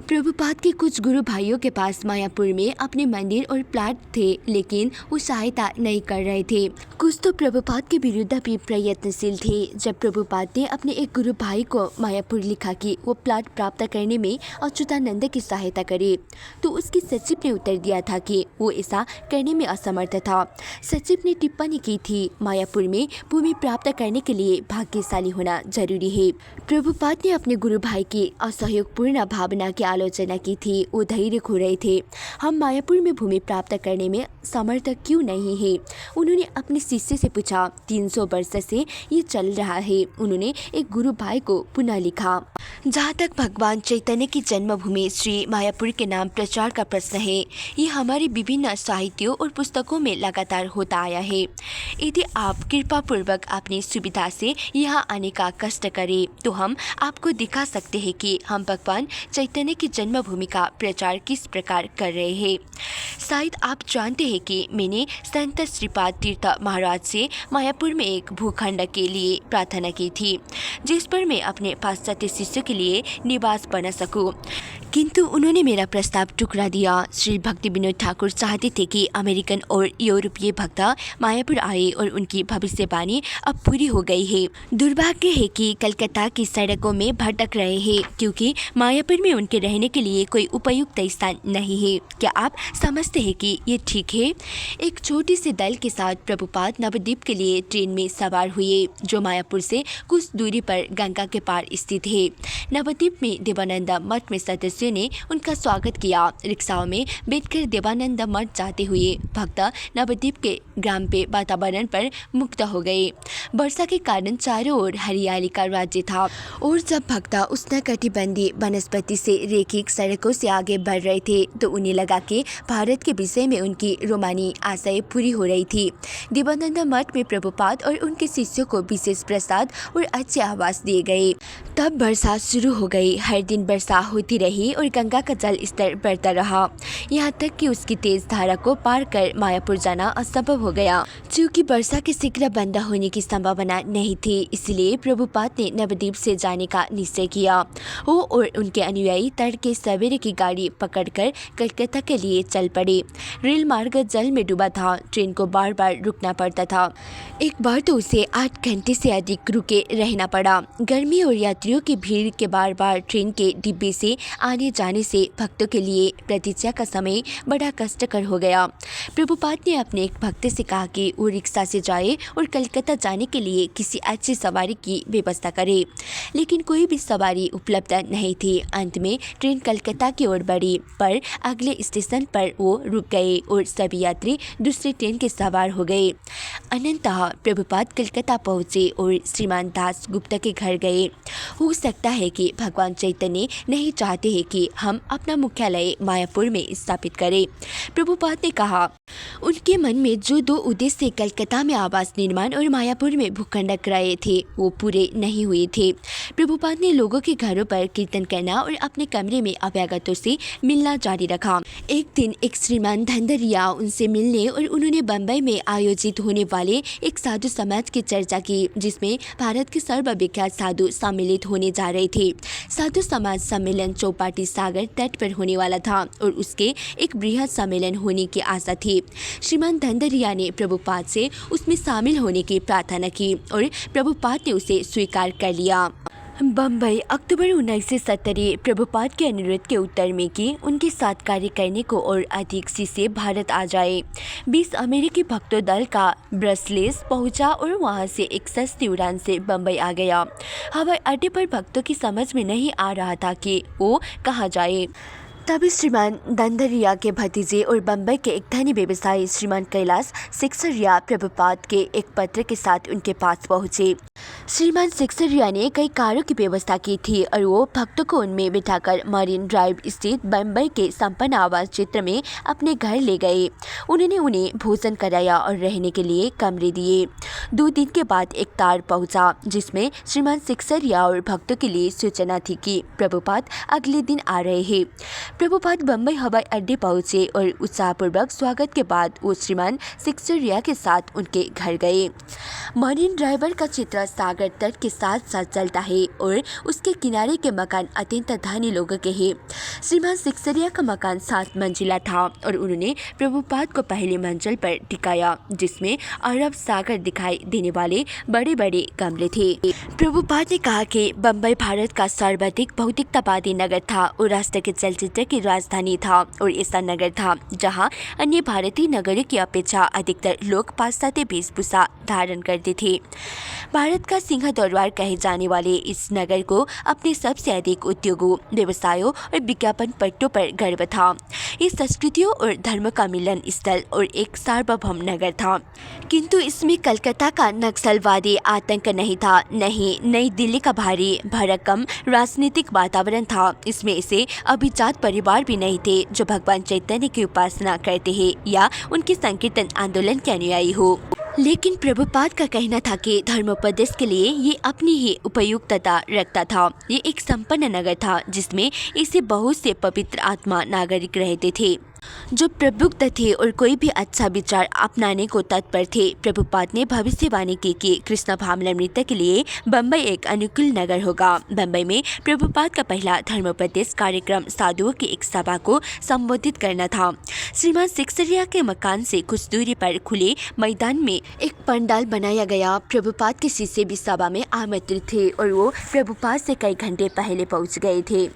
प्रभुपाद के कुछ गुरु भाइयों के पास मायापुर में अपने मंदिर और प्लाट थे, लेकिन वो सहायता नहीं कर रहे थे। कुछ तो प्रभुपाद के विरुद्ध भी प्रयत्नशील थे। जब प्रभुपाद ने अपने एक गुरु भाई को मायापुर लिखा कि वो प्लाट प्राप्त करने में अच्युतानंद की सहायता करे, तो उसके सचिव ने उत्तर दिया था कि वो ऐसा करने में असमर्थ था। सचिव ने टिप्पणी की थी, मायापुर में भूमि प्राप्त करने के लिए भाग्यशाली होना जरूरी है। प्रभुपाद ने अपने गुरु भाई की असहयोगपूर्ण भावना की आलोचना की थी। वो वो धैर्य खो रहे थे। हम मायापुर में भूमि प्राप्त करने में समर्थ क्यों नहीं है? उन्होंने अपने शिष्य से पूछा। 300 वर्ष से ये चल रहा है, उन्होंने एक गुरु भाई को पुनः लिखा। जहाँ तक भगवान चैतन्य की जन्मभूमि श्री मायापुर के नाम प्रचार का प्रश्न है, ये हमारे विभिन्न साहित्यों और पुस्तकों में लगातार होता आया है। यदि आप कृपा पूर्वक अपनी सुविधा से यहाँ आने का कष्ट करें तो हम आपको दिखा सकते हैं कि हम भगवान चैतन्य की जन्मभूमि का प्रचार किस प्रकार कर रहे हैं। शायद आप जानते हैं कि मैंने संत श्रीपाद तीर्थ महाराज से मायापुर में एक भूखंड के लिए प्रार्थना की थी, जिस पर मैं अपने पाश्चात्य शिष्यों के लिए निवास बना सकूं, किंतु उन्होंने मेरा प्रस्ताव ठुकरा दिया। श्री भक्ति विनोद ठाकुर चाहते थे कि अमेरिकन और यूरोपीय भक्त मायापुर आए और उनकी भविष्यवाणी अब पूरी हो गई है। दुर्भाग्य है कि कलकत्ता की सड़कों में भटक रहे हैं, क्योंकि मायापुर में उनके रहने के लिए कोई उपयुक्त स्थान नहीं है। क्या आप समझते हैं कि ये ठीक है? एक छोटे से दल के साथ प्रभुपाद नवद्वीप के लिए ट्रेन में सवार हुए, जो मायापुर से कुछ दूरी पर गंगा के पार स्थित है। नवद्वीप में देवानंद मठ में सदस्यों ने उनका स्वागत किया। रिक्शाओं में बैठकर देवानंद मठ जाते हुए भक्त नवद्वीप के ग्राम पे वातावरण पर मुक्त हो गए। वर्षा के कारण चारों ओर हरियाली का राज्य था, और जब भक्त उष्णकटिबंधीय वनस्पति से रेखिक सड़कों से आगे बढ़ रहे थे तो उन्हें लगा कि भारत के विषय में उनकी रोमानी आशाएं पूरी हो रही थी। देवानंद मठ में प्रभुपाद और उनके शिष्यों को विशेष प्रसाद और अच्छे आवास दिए गए। तब वर्षा शुरू हो गई। हर दिन वर्षा होती रही और गंगा का जल स्तर बढ़ता रहा, यहाँ तक कि उसकी तेज धारा को पार कर मायापुर जाना असंभव हो गया। चूँकि वर्षा के शीघ्र बंद होने की संभावना नहीं थी, इसलिए प्रभुपाद ने नवद्वीप से जाने का निश्चय किया। वो और उनके अनुयायी तड़के सवेरे की गाड़ी पकड़कर कलकत्ता के लिए चल पड़े। रेल मार्ग जल में डूबा था, ट्रेन को बार बार रुकना पड़ता था। एक बार तो उसे 8 घंटे से अधिक रुके रहना पड़ा। गर्मी और यात्रियों की भीड़ के बार बार ट्रेन के डिब्बे से आने जाने से भक्तों के लिए प्रतीक्षा का समय बड़ा कष्टकर हो गया। प्रभुपाद ने अपने एक भक्त से कहा कि वो रिक्शा से जाए और कलकत्ता जाने के लिए किसी अच्छी सवारी की व्यवस्था करे, लेकिन कोई भी सवारी उपलब्ध नहीं थी। अंत में ट्रेन कलकत्ता की ओर बढ़ी, पर अगले स्टेशन पर वो रुक गए और सभी यात्री दूसरी ट्रेन के सवार हो गए। अनंतः प्रभुपाद कलकत्ता पहुँचे और श्रीमान दास गुप्ता के घर गए। हो सकता है कि भगवान चैतन्य नहीं चाहते हैं कि हम अपना मुख्यालय मायापुर में स्थापित करें। प्रभुपाद ने कहा। उनके मन में जो 2 उद्देश्य कलकत्ता में आवास निर्माण और मायापुर में भूखंड क्रय थे, वो पूरे नहीं हुए थे। प्रभुपाद ने लोगों के घरों पर कीर्तन करना और अपने कमरे में अभ्यागतों से मिलना जारी रखा। एक दिन एक श्रीमान धंधरिया उनसे मिलने और उन्होंने बम्बई में आयोजित होने वाले एक साधु समाज की चर्चा की, जिसमें भारत के सर्वविख्यात साधु सम्मिलित होने जा रहे थे। साधु समाज सम्मेलन चौपाटी सागर तट पर होने वाला था और उसके एक बृहद सम्मेलन होने की आशा थी। श्रीमान धंधरिया ने प्रभुपाद से उसमें शामिल होने की प्रार्थना की और प्रभुपाद ने उसे स्वीकार कर लिया। बम्बई अक्टूबर 1970। प्रभुपाद के अनुरोध के उत्तर में कि उनके साथ कार्य करने को और अधिक शिष्य भारत आ जाए। 20 अमेरिकी भक्तों दल का ब्रसलेस पहुंचा और वहां से एक सस्ती उड़ान से बम्बई आ गया। हवाई अड्डे पर भक्तों की समझ में नहीं आ रहा था कि वो कहाँ जाए। तभी श्रीमान धंधरिया के भतीजे और बम्बई के एक धनी व्यवसायी श्रीमान कैलाश सिक्सरिया प्रभुपाद के एक पत्र के साथ उनके पास पहुंचे। श्रीमान सिक्सरिया ने कई कारों की व्यवस्था की थी और वो भक्तों को उनमें बिठाकर मरीन ड्राइव स्थित बम्बई के संपन्न आवास क्षेत्र में अपने घर ले गए। उन्होंने उन्हें भोजन कराया और रहने के लिए कमरे दिए। 2 दिन के बाद एक तार पहुंचा, जिसमें श्रीमान सिक्सरिया और भक्तों के लिए सूचना थी कि प्रभुपाद अगले दिन आ रहे हैं। प्रभुपाद बम्बई हवाई अड्डे पहुंचे और उत्साहपूर्वक स्वागत के बाद वो श्रीमान सिक्सरिया के साथ उनके घर गए। मरीन ड्राइवर का चित्र सागर तट के साथ साथ चलता है और उसके किनारे के मकान अत्यंत धनी लोगों के हैं। श्रीमान सिक्सरिया का मकान 7 मंजिला था और उन्होंने प्रभुपाद को पहली मंजिल पर टिकाया, जिसमें अरब सागर दिखाई देने वाले बड़े बड़े कमरे थे। प्रभुपाद ने कहा कि बम्बई भारत का सर्वाधिक भौतिकतावादी नगर था और राष्ट्र के चलचित्र की राजधानी था और ऐसा नगर था जहां अन्य भारतीय नगरों की अपेक्षा अधिकतर लोग पाश्चात्य वेशभूषा धारण करते थे। भारत का सिंह दरबार कहे जाने वाले इस नगर को अपने सबसे अधिक उद्योगों, व्यवसायों और विज्ञापन पट्टों पर गर्व था। ये संस्कृतियों और धर्म का मिलन स्थल और एक सार्वभौम नगर था। किंतु इसमें कलकत्ता का नक्सलवादी आतंक नहीं था, नहीं नई दिल्ली का भारी भरकम राजनीतिक वातावरण था। इसमें ऐसे अभिजात परिवार भी नहीं थे जो भगवान चैतन्य की उपासना करते हैं या उनके संकीर्तन आंदोलन के अनुयायी हो। लेकिन प्रभुपाद का कहना था कि धर्मोपदेश के लिए ये अपनी ही उपयुक्तता रखता था। ये एक संपन्न नगर था जिसमें ऐसे बहुत से पवित्र आत्मा नागरिक रहते थे जो प्रबुद्ध थे और कोई भी अच्छा विचार अपनाने को तत्पर थे। प्रभुपाद ने भविष्यवाणी की कि कृष्ण भावनामृत के लिए बम्बई एक अनुकूल नगर होगा। बम्बई में प्रभुपाद का पहला धर्मोपदेश कार्यक्रम साधुओं की एक सभा को संबोधित करना था। श्रीमान सिक्सरिया के मकान से कुछ दूरी पर खुले मैदान में एक पंडाल बनाया गया। प्रभुपाद के शिष्य भी सभा में आमंत्रित थे और वो प्रभुपाद से कई घंटे पहले पहुंच गए थे।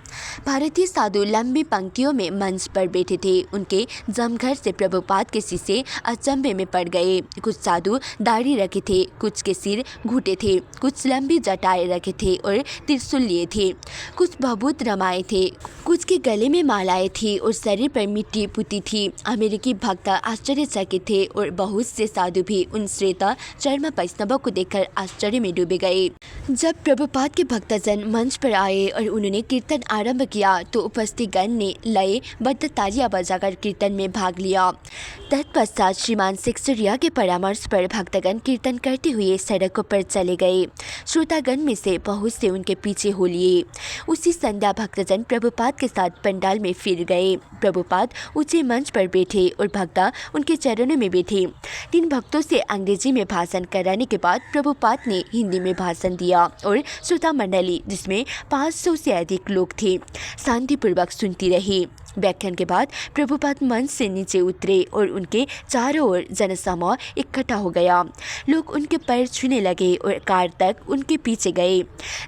भारतीय साधु लंबी पंक्तियों में मंच पर बैठे थे। उनके जमघर से प्रभुपाद के शिष्य अचंभे में पड़ गए। कुछ साधु दाढ़ी रखे थे, कुछ के सिर घुटे थे, कुछ लंबी जटाएं रखे थे और त्रिशूल लिए थे, कुछ भभूत रमाए थे, कुछ के गले में मालाएं थी और शरीर पर मिट्टी पुती थी। अमेरिकी भक्त आश्चर्यचकित थे और बहुत से साधु भी उन श्वेत चर्म वैष्णवों को देखकर आश्चर्य में डूबे गए। जब प्रभुपाद के भक्तजन मंच पर आए और उन्होंने कीर्तन आरंभ किया तो उपस्थित गण ने लयबद्ध तालियां बजाकर कीर्तन में भाग लिया। तत्पश्चात श्रीमान सिक्सरिया के परामर्श पर भक्तगण कीर्तन करते हुए सड़कों पर चले गए। श्रोतागण में से बहुत से उनके पीछे हो लिए। उसी संध्या भक्तजन प्रभुपाद के साथ पंडाल में फिर गए। प्रभुपाद ऊंचे मंच पर बैठे और भक्त उनके चरणों में बैठे। 3 भक्तों से अंग्रेजी में भाषण कराने के बाद प्रभुपाद ने हिंदी में भाषण दिया और श्रोता मंडली, जिसमें 500 से अधिक लोग थे, शांतिपूर्वक सुनती रही। व्याख्यान के बाद प्रभुपाद मंच से नीचे उतरे और उनके चारों ओर जनसमूह इकट्ठा हो गया। लोग उनके पैर छूने लगे और कार तक उनके पीछे गए।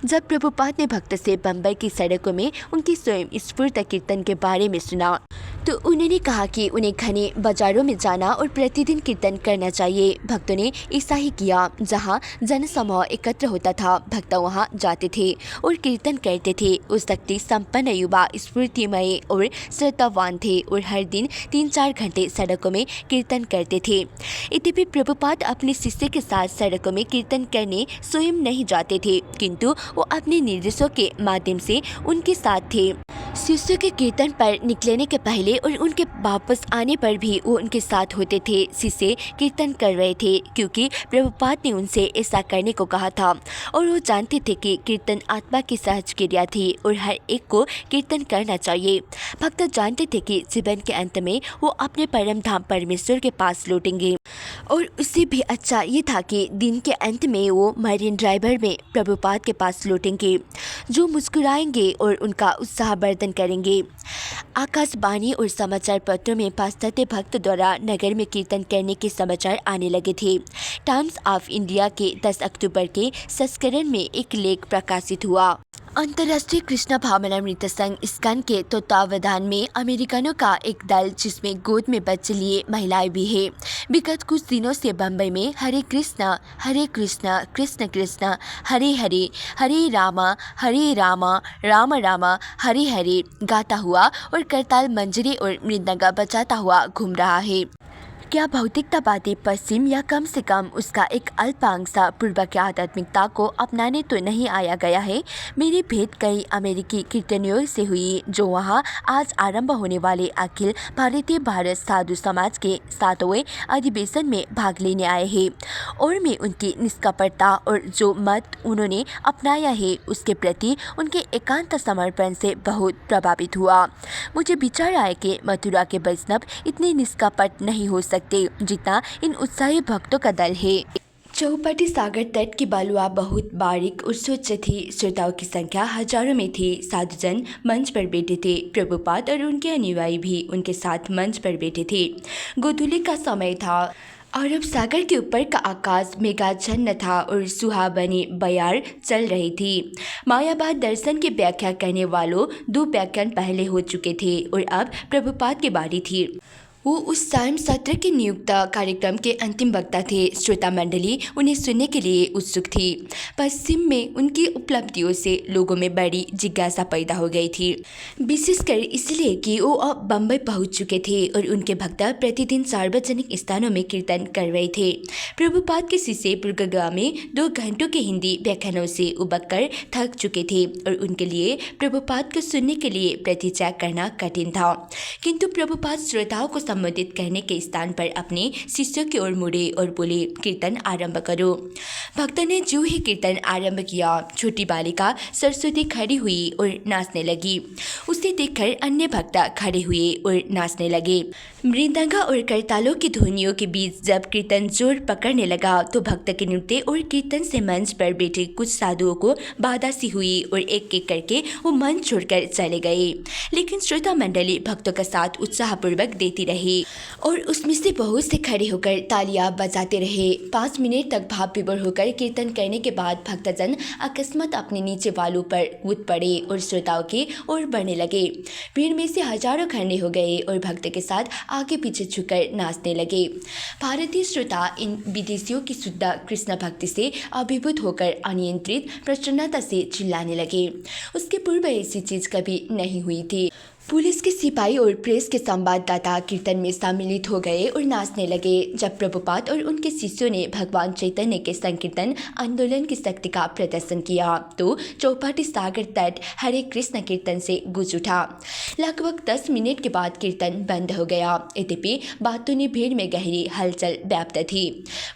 जब प्रभुपाद ने भक्त से बम्बई की सड़कों में उनकी स्वयं स्फूर्त कीर्तन के बारे में सुना तो उन्होंने कहा कि उन्हें घने बाजारों में जाना और प्रतिदिन कीर्तन करना चाहिए। भक्तों ने ऐसा ही किया। जहाँ जनसमूह एकत्र होता था, भक्त वहाँ जाते थे और कीर्तन करते थे। उस शक्ति संपन्न युवा स्फूर्तिमय और श्रद्धावान थे और हर दिन 3-4 घंटे सड़कों में कीर्तन करते थे। यद्यपि प्रभुपाद अपने शिष्य के साथ सड़कों में कीर्तन करने स्वयं नहीं जाते थे, किंतु वो अपने निर्देशों के माध्यम से उनके साथ थे। शिष्य के कीर्तन पर निकलने के पहले और उनके वापस आने पर भी वो उनके साथ होते थे। शिष्य कीर्तन कर रहे थे क्योंकि प्रभुपाद ने उनसे ऐसा करने को कहा था और वो जानते थे कि कीर्तन आत्मा की सहज क्रिया थी और हर एक को कीर्तन करना चाहिए। भक्त जानते थे कि जीवन के अंत में वो अपने परम धाम परमेश्वर के पास लौटेंगे और उससे भी अच्छा ये था कि दिन के अंत में वो मरीन ड्राइवर में प्रभुपाद के पास लौटेंगे जो मुस्कुराएंगे और उनका उत्साहवर्धन करेंगे। आकाशवाणी और समाचार पत्रों में पाश्चात्य भक्त द्वारा नगर में कीर्तन करने के समाचार आने लगे थे। टाइम्स ऑफ इंडिया के 10 अक्टूबर के संस्करण में एक लेख प्रकाशित हुआ। अंतर्राष्ट्रीय कृष्ण भावनामृत संघ इस्कॉन के तत्वावधान में अमेरिकनों का एक दल, जिसमें गोद में बच्चे लिए महिलाएं भी है, विगत कुछ दिनों से बम्बई में हरे कृष्ण कृष्ण कृष्ण हरे हरे हरे रामा राम राम हरे हरे गाता हुआ और करताल मंजरी और मृदंग बजाता हुआ घूम रहा है। क्या भौतिकतावादी पश्चिम या कम से कम उसका एक अल्पांश पूर्व की आध्यात्मिकता को अपनाने तो नहीं आया गया है? मेरी भेंट कई अमेरिकी कीर्तनियों से हुई जो वहां आज आरंभ होने वाले अखिल भारतीय भारत साधु समाज के 7वें अधिवेशन में भाग लेने आए हैं और मैं उनकी निष्कपटता और जो मत उन्होंने अपनाया है उसके प्रति उनके एकांत समर्पण से बहुत प्रभावित हुआ। मुझे विचार आया कि मथुरा के वैष्णव इतने निष्कपट नहीं हो सकते जितना इन उत्साही भक्तों का दल है। चौपाटी सागर तट की बालुआ बहुत बारीक और स्वच्छ थी। श्रोताओं की संख्या हजारों में थी। साधुजन मंच पर बैठे थे। प्रभुपाद और उनके अनुयायी भी उनके साथ मंच पर बैठे थे। गोधूली का समय था। अरब सागर के ऊपर का आकाश मेघाच्छन्न था और सुहावनी बयार चल रही थी। मायावाद दर्शन की व्याख्या करने वालों 2 व्याख्यान पहले हो चुके थे और अब प्रभुपाद की बारी थी। वो उस सायं सत्र के नियुक्त कार्यक्रम के अंतिम वक्ता थे। श्रोता मंडली उन्हें सुनने के लिए उत्सुक थी। पश्चिम में उनकी उपलब्धियों से लोगों में बड़ी जिज्ञासा पैदा हो गई थी, विशेषकर इसलिए कि वो अब बम्बई पहुंच चुके थे और उनके भक्त प्रतिदिन सार्वजनिक स्थानों में कीर्तन कर रहे थे। प्रभुपाद के शिष्य गुरुग्राम में 2 घंटों के हिंदी व्याख्यानों से उबक कर थक चुके थे और उनके लिए प्रभुपाद को सुनने के लिए प्रतीक्षा करना कठिन था। किंतु प्रभुपाद श्रोताओं को संबोधित करने के स्थान पर अपने शिष्यों की ओर मुड़े और बोले, कीर्तन आरंभ करो। भक्त ने जो ही कीर्तन आरंभ किया, छोटी बालिका सरस्वती खड़ी हुई और नाचने लगी। उसे देखकर अन्य भक्त खड़े हुए और नाचने लगे। मृदंग और करतालों की ध्वनियों के बीच जब कीर्तन जोर पकड़ने लगा तो भक्त के नृत्य और कीर्तन से मंच पर बैठे कुछ साधुओं को बाधा सी हुई और एक एक करके वो मंच छोड़कर चले गए। लेकिन श्रोता मंडली भक्तों का साथ उत्साहपूर्वक देती रही और उसमें से बहुत से खड़े होकर तालियां बजाते रहे। 5 मिनट तक भाव विभोर होकर कीर्तन करने के बाद भक्तजन अकस्मात अपने नीचे वालों पर कूद पड़े और श्रोताओं की ओर बढ़ने लगे। भीड़ में से हजारों खड़े हो गए और भक्त के साथ आगे पीछे झुककर नाचने लगे। भारतीय श्रोता इन विदेशियों की शुद्ध कृष्ण भक्ति से अभिभूत होकर अनियंत्रित प्रसन्नता से चिल्लाने लगे। उसके पूर्व ऐसी चीज कभी नहीं हुई थी। पुलिस के सिपाही और प्रेस के संवाददाता कीर्तन में सम्मिलित हो गए और नाचने लगे। जब प्रभुपाद और उनके शिष्यों ने भगवान चैतन्य के संकीर्तन आंदोलन की शक्ति का प्रदर्शन किया तो चौपाटी सागर तट हरे कृष्ण कीर्तन से गूंज उठा। लगभग 10 मिनट के बाद कीर्तन बंद हो गया। यद्यपि बातों भीड़ में गहरी हलचल व्याप्त थी।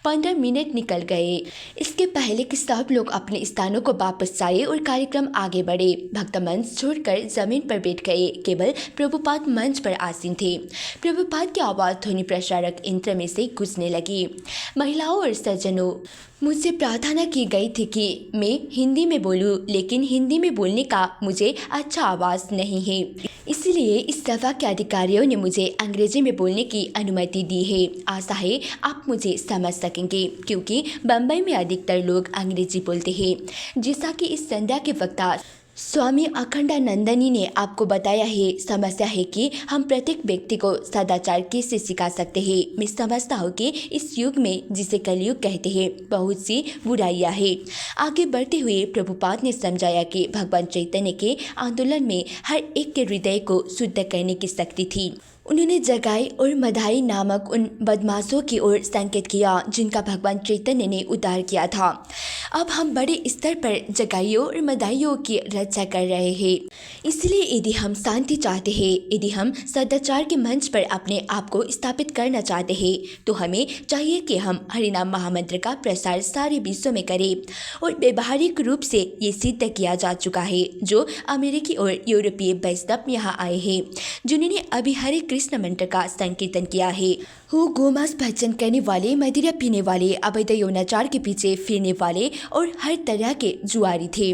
15 मिनट निकल गए। इसके पहले कि सब लोग अपने स्थानों को वापस आए और कार्यक्रम आगे बढ़े, भक्त मंच छोड़कर जमीन पर बैठ गए। केवल प्रभुपाद मंच पर आसीन थे। प्रभुपाद की आवाज ध्वनि प्रसारक यंत्र में से गूंजने लगी। महिलाओं और सज्जनों, मुझसे प्रार्थना की गई थी कि मैं हिंदी में बोलूं, लेकिन हिंदी में बोलने का मुझे अच्छा आवाज़ नहीं है। इसलिए इस सभा के अधिकारियों ने मुझे अंग्रेजी में बोलने की अनुमति दी है। आशा है आप मुझे समझ सकेंगे, क्योंकि बम्बई में अधिकतर लोग अंग्रेजी बोलते हैं। जैसा कि इस संध्या के वक्ता स्वामी अखंडानंदनी ने आपको बताया है, समस्या है कि हम प्रत्येक व्यक्ति को सदाचार कैसे सिखा सकते हैं। मैं समझता हूँ कि इस युग में, जिसे कलयुग कहते हैं, बहुत सी बुराइयां हैं। आगे बढ़ते हुए प्रभुपाद ने समझाया कि भगवान चैतन्य के आंदोलन में हर एक के हृदय को शुद्ध करने की शक्ति थी। उन्होंने जगाई और मधाई नामक उन बदमाशों की ओर संकेत किया जिनका भगवान चैतन्य ने उद्धार किया था। अब हम बड़े स्तर पर जगाइयों और मधाइयों की रक्षा कर रहे हैं। इसलिए यदि हम शांति चाहते हैं, यदि हम सदाचार के मंच पर अपने आप को स्थापित करना चाहते हैं, तो हमें चाहिए कि हम हरिनाम महामंत्र का प्रसार सारे विश्व में करें। और व्यवहारिक रूप से ये सिद्ध किया जा चुका है। जो अमेरिकी और यूरोपीय वैष्णव यहाँ आए हैं, जिन्होंने अभी हरे कृष्ण मंत्र का संकीर्तन किया है, वो गोमांस भक्षण करने वाले, मदिरा पीने वाले, अवैध यौनाचार के पीछे फिरने वाले और हर तरह के जुआरी थे।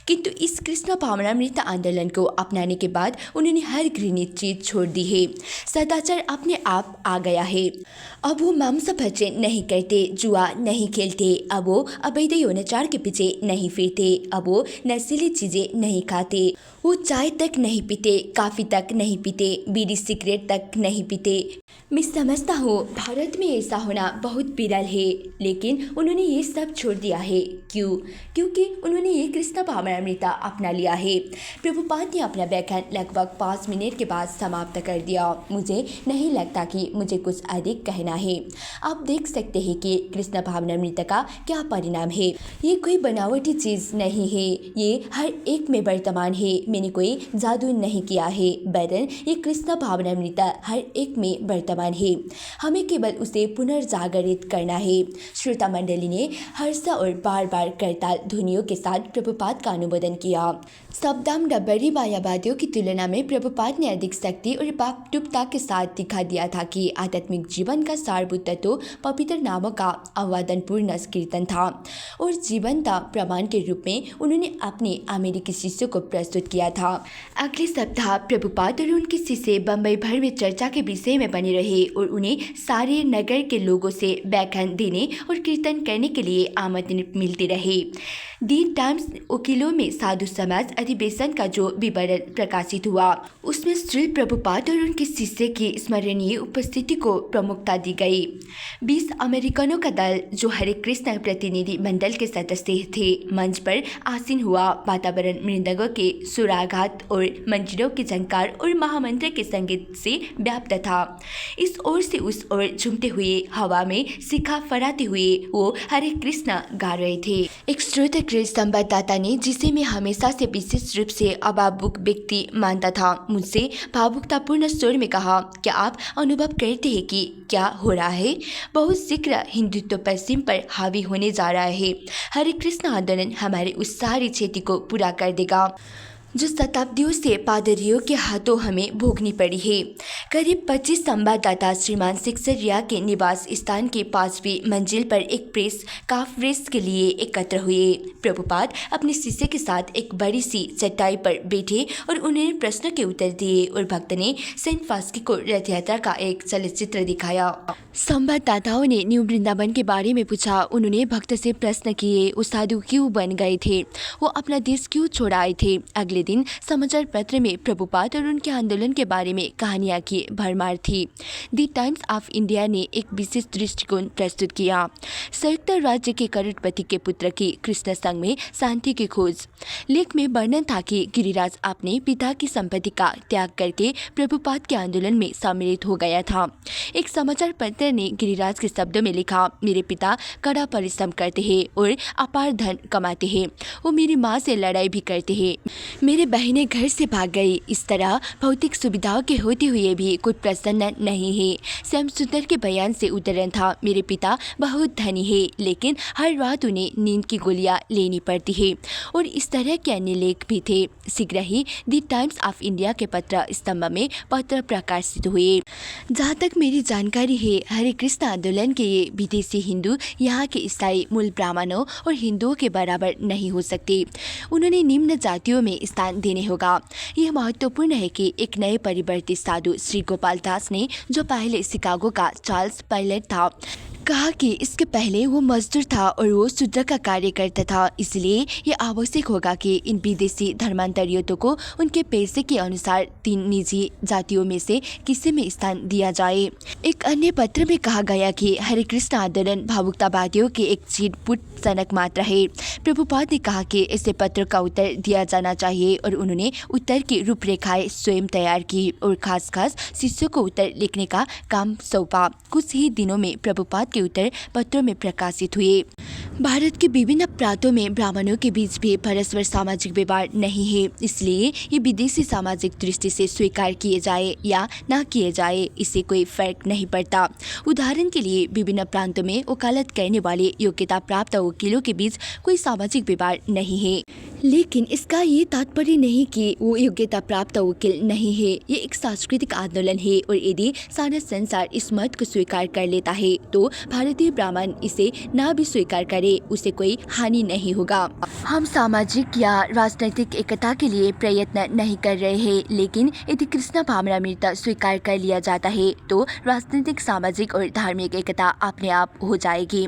किंतु इस कृष्ण भावनामृत आंदोलन को अपनाने के बाद उन्होंने हर घृणित चीज छोड़ दी है। सदाचार अपने आप आ गया है। अब वो मांस भक्षण नहीं करते, जुआ नहीं खेलते, अब वो अवैध यौनाचार के पीछे नहीं फिरते, अब वो नशीली चीजें नहीं खाते, वो चाय तक नहीं पीते, कॉफी तक नहीं पीते, बीड़ी सिगरेट तक नहीं पीते। मैं समझता हूँ भारत में ऐसा होना बहुत विरल है, लेकिन उन्होंने ये सब छोड़ दिया है। क्यों? क्योंकि उन्होंने ये कृष्ण भावनामृत अपना लिया है। प्रभुपाद ने अपना व्याख्यान लगभग 5 मिनट के बाद समाप्त कर दिया। मुझे नहीं लगता कि मुझे कुछ अधिक कहना है। आप देख सकते हैं कि कृष्ण भावनामृत का क्या परिणाम है। ये कोई बनावटी चीज़ नहीं है, ये हर एक में वर्तमान है। मैंने कोई जादू नहीं किया है, वरन ये कृष्ण भावनामृत हर एक में वर्तमान है। हमें केवल उसे पुनर्जागरित करना है। श्रोता मंडली ने हर्ष और बार बार करताल ध्वनियों के साथ प्रभुपाद का अनुमोदन किया। शब्दाम डब्बरी मायावादियों की तुलना में प्रभुपाद ने अधिक शक्ति और बापटुपता के साथ दिखा दिया था कि आध्यात्मिक जीवन का सारभूत तत्व पवित्र नामों का आवादनपूर्ण कीर्तन था और जीवंत प्रमाण के रूप में उन्होंने अपने अमेरिकी शिष्यों को प्रस्तुत किया गया था। अगले सप्ताह प्रभुपाद और उनके शिष्य बम्बई भर में चर्चा के विषय में बने रहे और उन्हें सारे नगर के लोगों से व्याख्यान देने और कीर्तन करने के लिए आमंत्रण मिलते रहे। दी टाइम्स वकीलों में साधु समाज अधिवेशन का जो विवरण प्रकाशित हुआ उसमें श्री प्रभुपाद और उनके शिष्य की स्मरणीय उपस्थिति को प्रमुखता दी गई। 20 अमेरिकनों का दल जो हरे कृष्ण प्रतिनिधि मंडल के सदस्य थे मंच पर आसीन हुआ। वातावरण मृदंगों के सुराघात और मंजीरों के झंकार और महामंत्र के संगीत से व्याप्त था। इस ओर से उस ओर झूमते हुए हवा में शिखा फहराते हुए वो हरे कृष्ण गा रहे थे। एक श्रोता संवाददाता ने, जिसे मैं हमेशा से विशेष रूप से अभावुक व्यक्ति मानता था, मुझसे भावुकतापूर्ण स्वर में कहा, क्या आप अनुभव करते हैं कि क्या हो रहा है? बहुत शीघ्र हिंदुत्व पश्चिम पर हावी होने जा रहा है। हरे कृष्ण आंदोलन हमारे उस सारी क्षति को पूरा कर देगा जो शताब्दियों से पादरियों के हाथों हमें भोगनी पड़ी है। करीब 25 संवाददाता श्रीमान सिक्सरिया के निवास स्थान के 5वीं मंजिल पर एक प्रेस कॉन्फ्रेंस के लिए एकत्र हुए। प्रभुपाद अपने शिष्य के साथ एक बड़ी सी चटाई पर बैठे और उन्हें प्रश्न के उत्तर दिए और भक्त ने सेंट फास्की को रथ यात्रा का एक चलचित्र दिखाया। संवाददाताओं ने न्यू वृंदावन के बारे में पूछा। उन्होंने भक्त से प्रश्न किए, वो साधु क्यों बन गए थे? वो अपना देश क्यों छोड़ाए थे? अगले दिन समाचार पत्र में प्रभुपाद और उनके आंदोलन के बारे में कहानियां की भरमार थी। दी टाइम्स ऑफ इंडिया ने एक विशेष दृष्टिकोण प्रस्तुत किया। संयुक्त राज्य के करोड़पति के पुत्र की कृष्ण संघ में शांति की खोज। लेख में वर्णन था कि गिरिराज अपने पिता की संपत्ति का त्याग करके प्रभुपाद के आंदोलन में सम्मिलित हो गया था। एक समाचार पत्र ने गिरिराज के शब्दों में लिखा, मेरे पिता कड़ा परिश्रम करते हैं और अपार धन कमाते हैं। वो मेरी माँ से लड़ाई भी करते हैं। मेरे बहनें घर से भाग गई। इस तरह भौतिक सुविधाओं के होते हुए भी कुछ प्रसन्न नहीं है। श्याम सुंदर के बयान से उदाहरण था, मेरे पिता बहुत धनी है लेकिन हर रात उन्हें नींद की गोलियां लेनी पड़ती है। और इस तरह के अन्य लेख भी थे। शीघ्र ही दी टाइम्स ऑफ इंडिया के पत्र स्तंभ में पत्र प्रकाशित हुए। जहाँ तक मेरी जानकारी है, हरे कृष्ण आंदोलन के ये विदेशी हिंदू यहाँ के स्थायी मूल ब्राह्मणों और हिंदुओं के बराबर नहीं हो सकते। उन्होंने निम्न जातियों में स्थान देने होगा। यह महत्वपूर्ण है कि एक नए परिवर्तित साधु श्री गोपाल दास ने, जो पहले शिकागो का चार्ल्स पायलट था, कहा कि इसके पहले वो मजदूर था और वो शूद्र का कार्य करता था। इसलिए ये आवश्यक होगा कि इन विदेशी धर्मांतरियों को उनके पैसे के अनुसार 3 निजी जातियों में से किसी में स्थान दिया जाए। एक अन्य पत्र में कहा गया कि हरे कृष्ण आंदोलन भावुकतावादियों के एक चिटपुट सनक मात्र है। प्रभुपाद ने कहा कि ऐसे पत्र का उत्तर दिया जाना चाहिए और उन्होंने उत्तर की रूपरेखाएं स्वयं तैयार की और खास शिष्यों को उत्तर लिखने का काम सौंपा। कुछ ही दिनों में प्रभुपाद के उत्तर पत्रों में प्रकाशित हुए। भारत के विभिन्न प्रांतों में ब्राह्मणों के बीच भी परस्पर सामाजिक व्यवहार नहीं है, इसलिए ये विदेशी सामाजिक दृष्टि से स्वीकार किए जाए या ना किए जाए, इससे कोई फर्क नहीं पड़ता। उदाहरण के लिए विभिन्न प्रांतों में वकालत करने वाले योग्यता प्राप्त वकीलों के बीच कोई सामाजिक व्यवहार नहीं है, लेकिन इसका ये तात्पर्य नहीं कि वो योग्यता प्राप्त वकील नहीं है। ये एक सांस्कृतिक आंदोलन है और यदि सारा संसार इस मत को स्वीकार कर लेता है तो भारतीय ब्राह्मण इसे ना भी स्वीकार करे, उसे कोई हानि नहीं होगा। हम सामाजिक या राजनीतिक एकता के लिए प्रयत्न नहीं कर रहे हैं, लेकिन यदि कृष्ण भावनामृत स्वीकार कर लिया जाता है तो राजनीतिक, सामाजिक और धार्मिक एकता अपने आप हो जाएगी।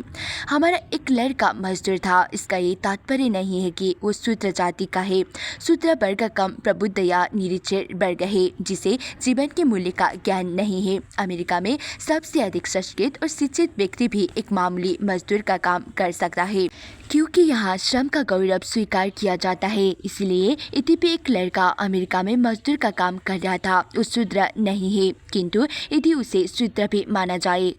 हमारा एक लड़का मजदूर था। इसका ये तात्पर्य नहीं है कि वो शूद्र जाति का है। शूद्र वर्ग कम प्रबुद्ध या निरीक्षर वर्ग है जिसे जीवन के मूल्य का ज्ञान नहीं है। अमेरिका में सबसे अधिक शिक्षित और शिक्षित व्यक्ति भी एक मामूली मजदूर का काम कर सकता है, क्योंकि यहाँ श्रम का गौरव स्वीकार किया जाता है। इसलिए यद्यपि एक लड़का अमेरिका में मजदूर का काम कर रहा था, वो शूद्र नहीं है, किंतु यदि उसे शूद्र भी माना जाए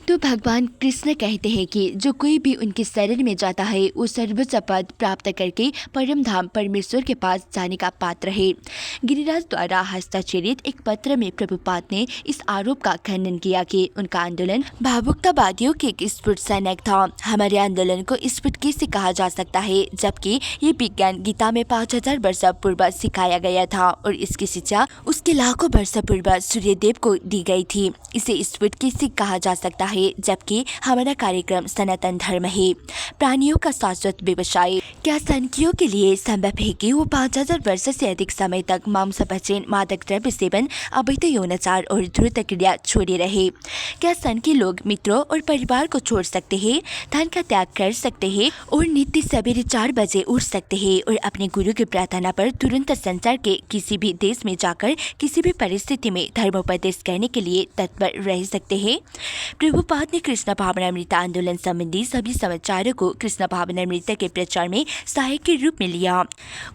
तो भगवान कृष्ण कहते हैं कि जो कोई भी उनके शरण में जाता है वो सर्वोच्च पद प्राप्त करके परम धाम परमेश्वर के पास जाने का पात्र है। गिरिराज द्वारा हस्ताक्षरित एक पत्र में प्रभुपाद ने इस आरोप का खंडन किया कि उनका आंदोलन भावुकतावादियों के एक स्फुट सैनिक था। हमारे आंदोलन को स्फुट कैसे कहा जा सकता है जबकि ये विज्ञान गीता में 5000 वर्ष पूर्व सिखाया गया था और इसकी शिक्षा उसके लाखों वर्ष पूर्व सूर्यदेव को दी गई थी। इसे स्फुट कैसे कहा जा सकता है? है, जबकि हमारा कार्यक्रम सनातन धर्म है, प्राणियों का शाश्वत व्यवसाय। क्या संख्यों के लिए संभव है कि वो 5000 वर्ष से अधिक समय तक मांसापचन, मादक द्रव्य सेवन, अवैध यौनाचार और ध्रुत क्रिया छोड़े रहे? क्या सन के लोग मित्रों और परिवार को छोड़ सकते हैं, धन का त्याग कर सकते हैं और नित्य सवेरे 4 बजे उठ सकते हैं और अपने गुरु की प्रार्थना पर तुरंत संसार के किसी भी देश में जाकर किसी भी परिस्थिति में धर्मोपदेश करने के लिए तत्पर रह सकते हैं? प्रभुपाद ने कृष्ण भावनामृत आंदोलन संबंधी सभी समाचारों को कृष्ण भावनामृत के प्रचार में सहायक के रूप में लिया।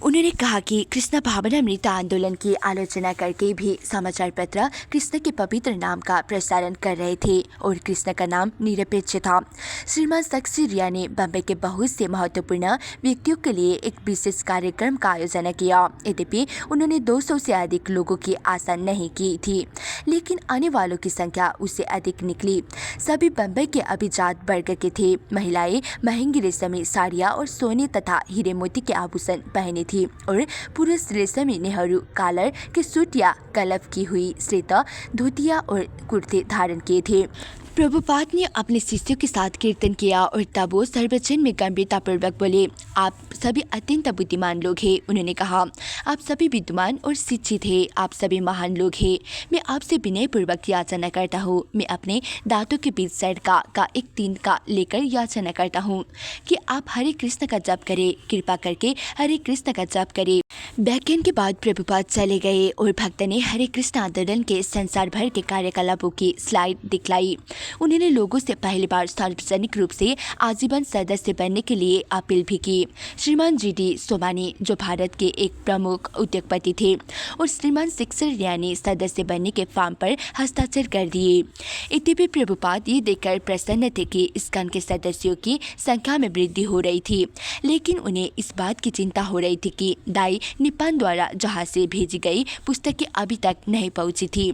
उन्होंने कहा कि कृष्ण भावनामृत आंदोलन की आलोचना करके भी समाचार पत्र कृष्ण के पवित्र नाम का प्रसारण कर रहे थे और कृष्ण का नाम निरपेक्ष था। श्रीमान सक्सेना ने बम्बई के बहुत से महत्वपूर्ण व्यक्तियों के लिए एक विशेष कार्यक्रम का आयोजन किया। यद्यपि उन्होंने 200 से अधिक लोगों की आशा नहीं की थी, लेकिन आने वालों की संख्या उससे अधिक निकली। सभी बम्बई के अभिजात वर्ग के थे। महिलाएं महंगी रेशमी साड़ियाँ और सोने तथा हीरे मोती के आभूषण पहने थी और पुरुष रेशमी नेहरू कॉलर के सूट या कलफ की हुई श्वेत धोतिया और कुर्ते धारण किए थे। प्रभुपाद ने अपने शिष्यों के साथ कीर्तन किया और तब वो सर्वजन में गंभीरतापूर्वक बोले, आप सभी अत्यंत बुद्धिमान लोग हैं। उन्होंने कहा, आप सभी विद्वान और शिक्षित हैं, आप सभी महान लोग हैं। मैं आपसे विनयपूर्वक याचना करता हूँ, मैं अपने दांतों के बीच सड़का का एक तिनका लेकर याचना करता हूँ कि आप हरे कृष्ण का जप करें, कृपा करके हरे कृष्ण का जप करें। व्याख्यान के बाद प्रभुपाद चले गए और भक्त ने हरे कृष्ण आंदोलन के संसार भर के कार्यकलापों की स्लाइड दिखलाई। उन्होंने लोगों से पहली बार सार्वजनिक रूप से आजीवन सदस्य बनने के लिए अपील भी की। श्रीमान GD सोमानी, जो भारत के एक प्रमुख उद्योगपति थे, और श्रीमान सक्सेना ने सदस्य बनने के फॉर्म पर हस्ताक्षर कर दिए। यद्यपि प्रभुपाद ये देखकर प्रसन्न थे कि इस्कॉन के सदस्यों की संख्या में वृद्धि हो रही थी, लेकिन उन्हें इस बात की चिंता हो रही थी कि दाई निपान द्वारा जहाज से भेजी गई पुस्तकें अभी तक नहीं पहुंची थी।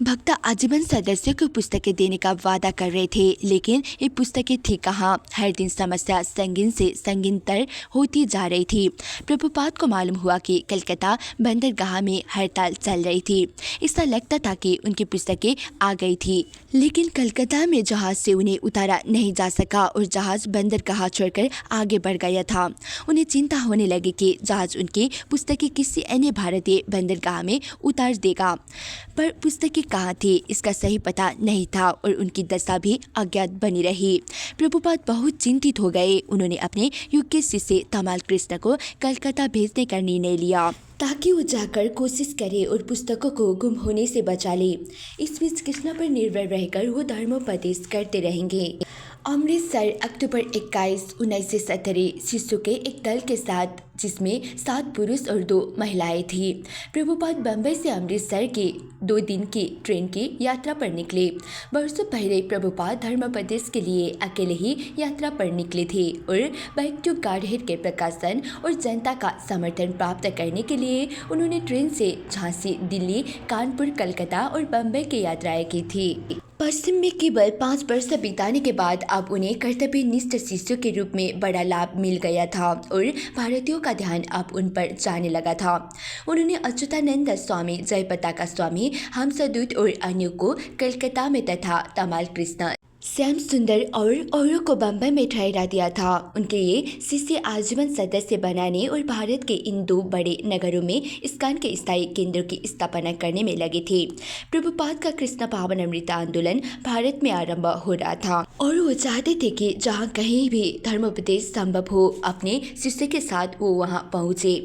भक्त आजीवन सदस्यों को पुस्तकें देने का वादा कर रहे थे, लेकिन ये पुस्तकें थी कहाँ? हर दिन समस्या संगीन से संगीनतर होती जा रही थी। प्रभुपाद को मालूम हुआ कि कलकत्ता बंदरगाह में हड़ताल चल रही थी। ऐसा लगता था कि उनकी पुस्तकें आ गई थी, लेकिन कलकत्ता में जहाज से उन्हें उतारा नहीं जा सका और जहाज बंदरगाह छोड़कर आगे बढ़ गया था। उन्हें चिंता होने लगी कि जहाज उनकी पुस्तकें किसी अन्य भारतीय बंदरगाह में उतार देगा, पर पुस्तकें कहाँ थी इसका सही पता नहीं था और उनकी दशा भी अज्ञात बनी रही। प्रभुपाद बहुत चिंतित हो गए। उन्होंने अपने युग के शिष्य तमाल कृष्ण को कलकत्ता भेजने का निर्णय लिया ताकि वो जाकर कोशिश करे और पुस्तकों को गुम होने से बचा ले। इस बीच कृष्ण पर निर्भर रहकर वो धर्मोपदेश करते रहेंगे। अमृतसर, अक्टूबर 21, 1970 शिष्यों के एक दल के साथ, जिसमें 7 पुरुष और 2 महिलाएं थी, प्रभुपाद बम्बई से अमृतसर की 2 दिन की ट्रेन की यात्रा पर निकले। वर्षों पहले प्रभुपाद धर्मोपदेश के लिए अकेले ही यात्रा पर निकले थे और बैक गार्डहेड के प्रकाशन और जनता का समर्थन प्राप्त करने के लिए उन्होंने ट्रेन से झांसी, दिल्ली, कानपुर, कलकत्ता और बम्बई की यात्राएं की थी। पश्चिम में केवल 5 वर्ष बिताने के बाद अब उन्हें कर्तव्यनिष्ठ शिष्यों के रूप में बड़ा लाभ मिल गया था और भारतीयों का ध्यान अब उन पर जाने लगा था। उन्होंने अच्युतानंद स्वामी, जयपताका स्वामी, हंसदूत और अन्यों को कलकत्ता में तथा तमाल कृष्ण, श्याम सुंदर और औरों को बम्बई में ठहरा दिया था। उनके ये शिष्य आजीवन सदस्य बनाने और भारत के इन 2 बड़े नगरों में इस्कॉन के स्थायी केंद्रों की स्थापना करने में लगे थे। प्रभुपाद का कृष्ण भावनामृत आंदोलन भारत में आरंभ हो रहा था और वो चाहते थे कि जहाँ कहीं भी धर्मोपदेश संभव हो, अपने शिष्य के साथ वो वहाँ पहुँचे।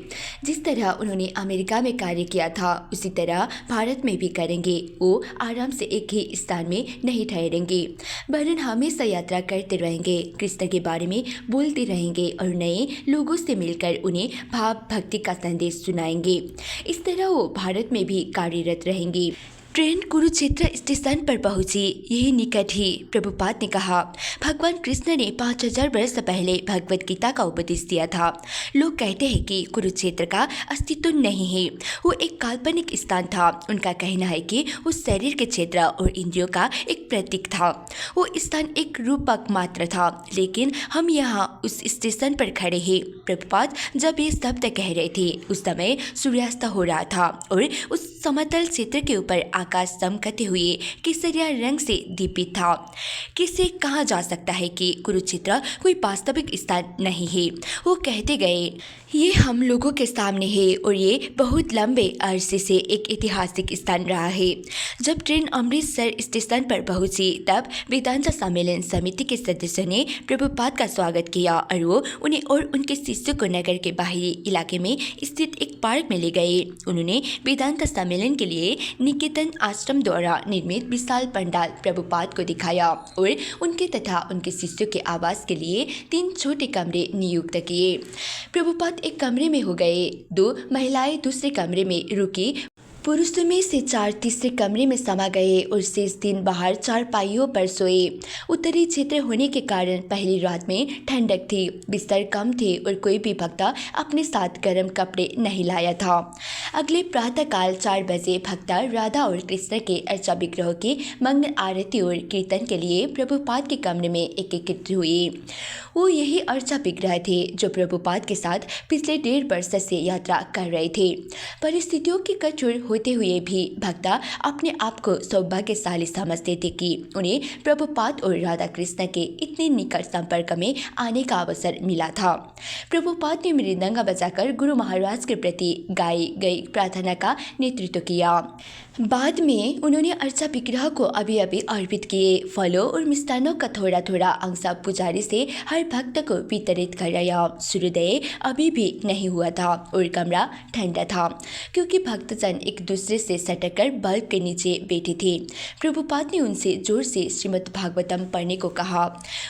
जिस तरह उन्होंने अमेरिका में कार्य किया था, उसी तरह भारत में भी करेंगे। वो आराम से एक ही स्थान में नहीं ठहरेंगे, वरन हमेशा यात्रा करते रहेंगे, कृष्ण के बारे में बोलते रहेंगे और नए लोगों से मिलकर उन्हें भाव भक्ति का संदेश सुनाएंगे। इस तरह वो भारत में भी कार्यरत रहेंगे। ट्रेन कुरुक्षेत्र स्टेशन पर पहुंची। यही निकट ही प्रभुपाद ने कहा, भगवान कृष्ण ने 5000 वर्ष पहले भगवत गीता का उपदेश दिया था। लोग कहते हैं कि कुरुक्षेत्र का अस्तित्व नहीं है, वो एक काल्पनिक स्थान था। उनका कहना है कि वो शरीर के क्षेत्र और इंद्रियों का एक प्रतीक था। वो स्थान एक रूपक मात्र था, लेकिन हम यहाँ उस स्टेशन पर खड़े हैं। प्रभुपाद जब ये शब्द कह रहे थे, उस समय सूर्यास्त हो रहा था और उस समतल क्षेत्र के ऊपर आकाश चमकते हुए केसरिया रंग से दीपित था। किससे कहा जा सकता है कि कुरुक्षेत्र कोई वास्तविक स्थान नहीं है। वो कहते गए, ये हम लोगों के सामने है और ये बहुत लंबे अरसे से एक ऐतिहासिक स्थान रहा है। जब ट्रेन अमृतसर स्टेशन पर पहुंची तब वेदांत सम्मेलन समिति के सदस्यों ने प्रभुपाद का स्वागत किया और वो उन्हें और उनके शिष्यों को नगर के बाहरी इलाके में स्थित एक पार्क में ले गए। उन्होंने वेदांत सम्मेलन के लिए निकेतन आश्रम द्वारा निर्मित विशाल पंडाल प्रभुपाद को दिखाया और उनके तथा उनके शिष्यों के आवास के लिए 3 छोटे कमरे नियुक्त किए। प्रभुपाद एक कमरे में हो गए, 2 महिलाएं दूसरे कमरे में रुकी, पुरुषों में से 4 तीसरे कमरे में समा गए और शेष 3 बाहर चारपाइयों पर सोए। उत्तरी क्षेत्र होने के कारण पहली रात में ठंडक थी, बिस्तर कम थे और कोई भी भक्त अपने साथ गर्म कपड़े नहीं लाया था। अगले प्रातःकाल 4 बजे भक्त राधा और कृष्ण के अर्चा विग्रह की मंगल आरती और कीर्तन के लिए प्रभुपाद के कमरे में एकत्रित हुए। वो यही अर्चा विग्रह थे जो प्रभुपाद के साथ पिछले 1.5 वर्ष से यात्रा कर रहे थे। परिस्थितियों की कठोर होते हुए भी भक्त अपने आप को सौभाग्यशाली समझते थे कि उन्हें प्रभुपाद और राधा कृष्ण के इतने निकट संपर्क में आने का अवसर मिला था। प्रभुपाद ने मृदंग बजाकर गुरु महाराज के प्रति गाई गई प्रार्थना का नेतृत्व किया। बाद में उन्होंने अर्चा विग्रह को अभी अर्पित किए। फलों और मिष्टानों का थोड़ा थोड़ा अंश पुजारी से हर भक्त को वितरित कराया। सूर्योदय अभी भी नहीं हुआ था और कमरा ठंडा था क्योंकि भक्तजन एक दूसरे से सटकर बल्ब के नीचे बैठे थे। प्रभुपाद ने उनसे जोर से श्रीमद् भागवतम पढ़ने को कहा।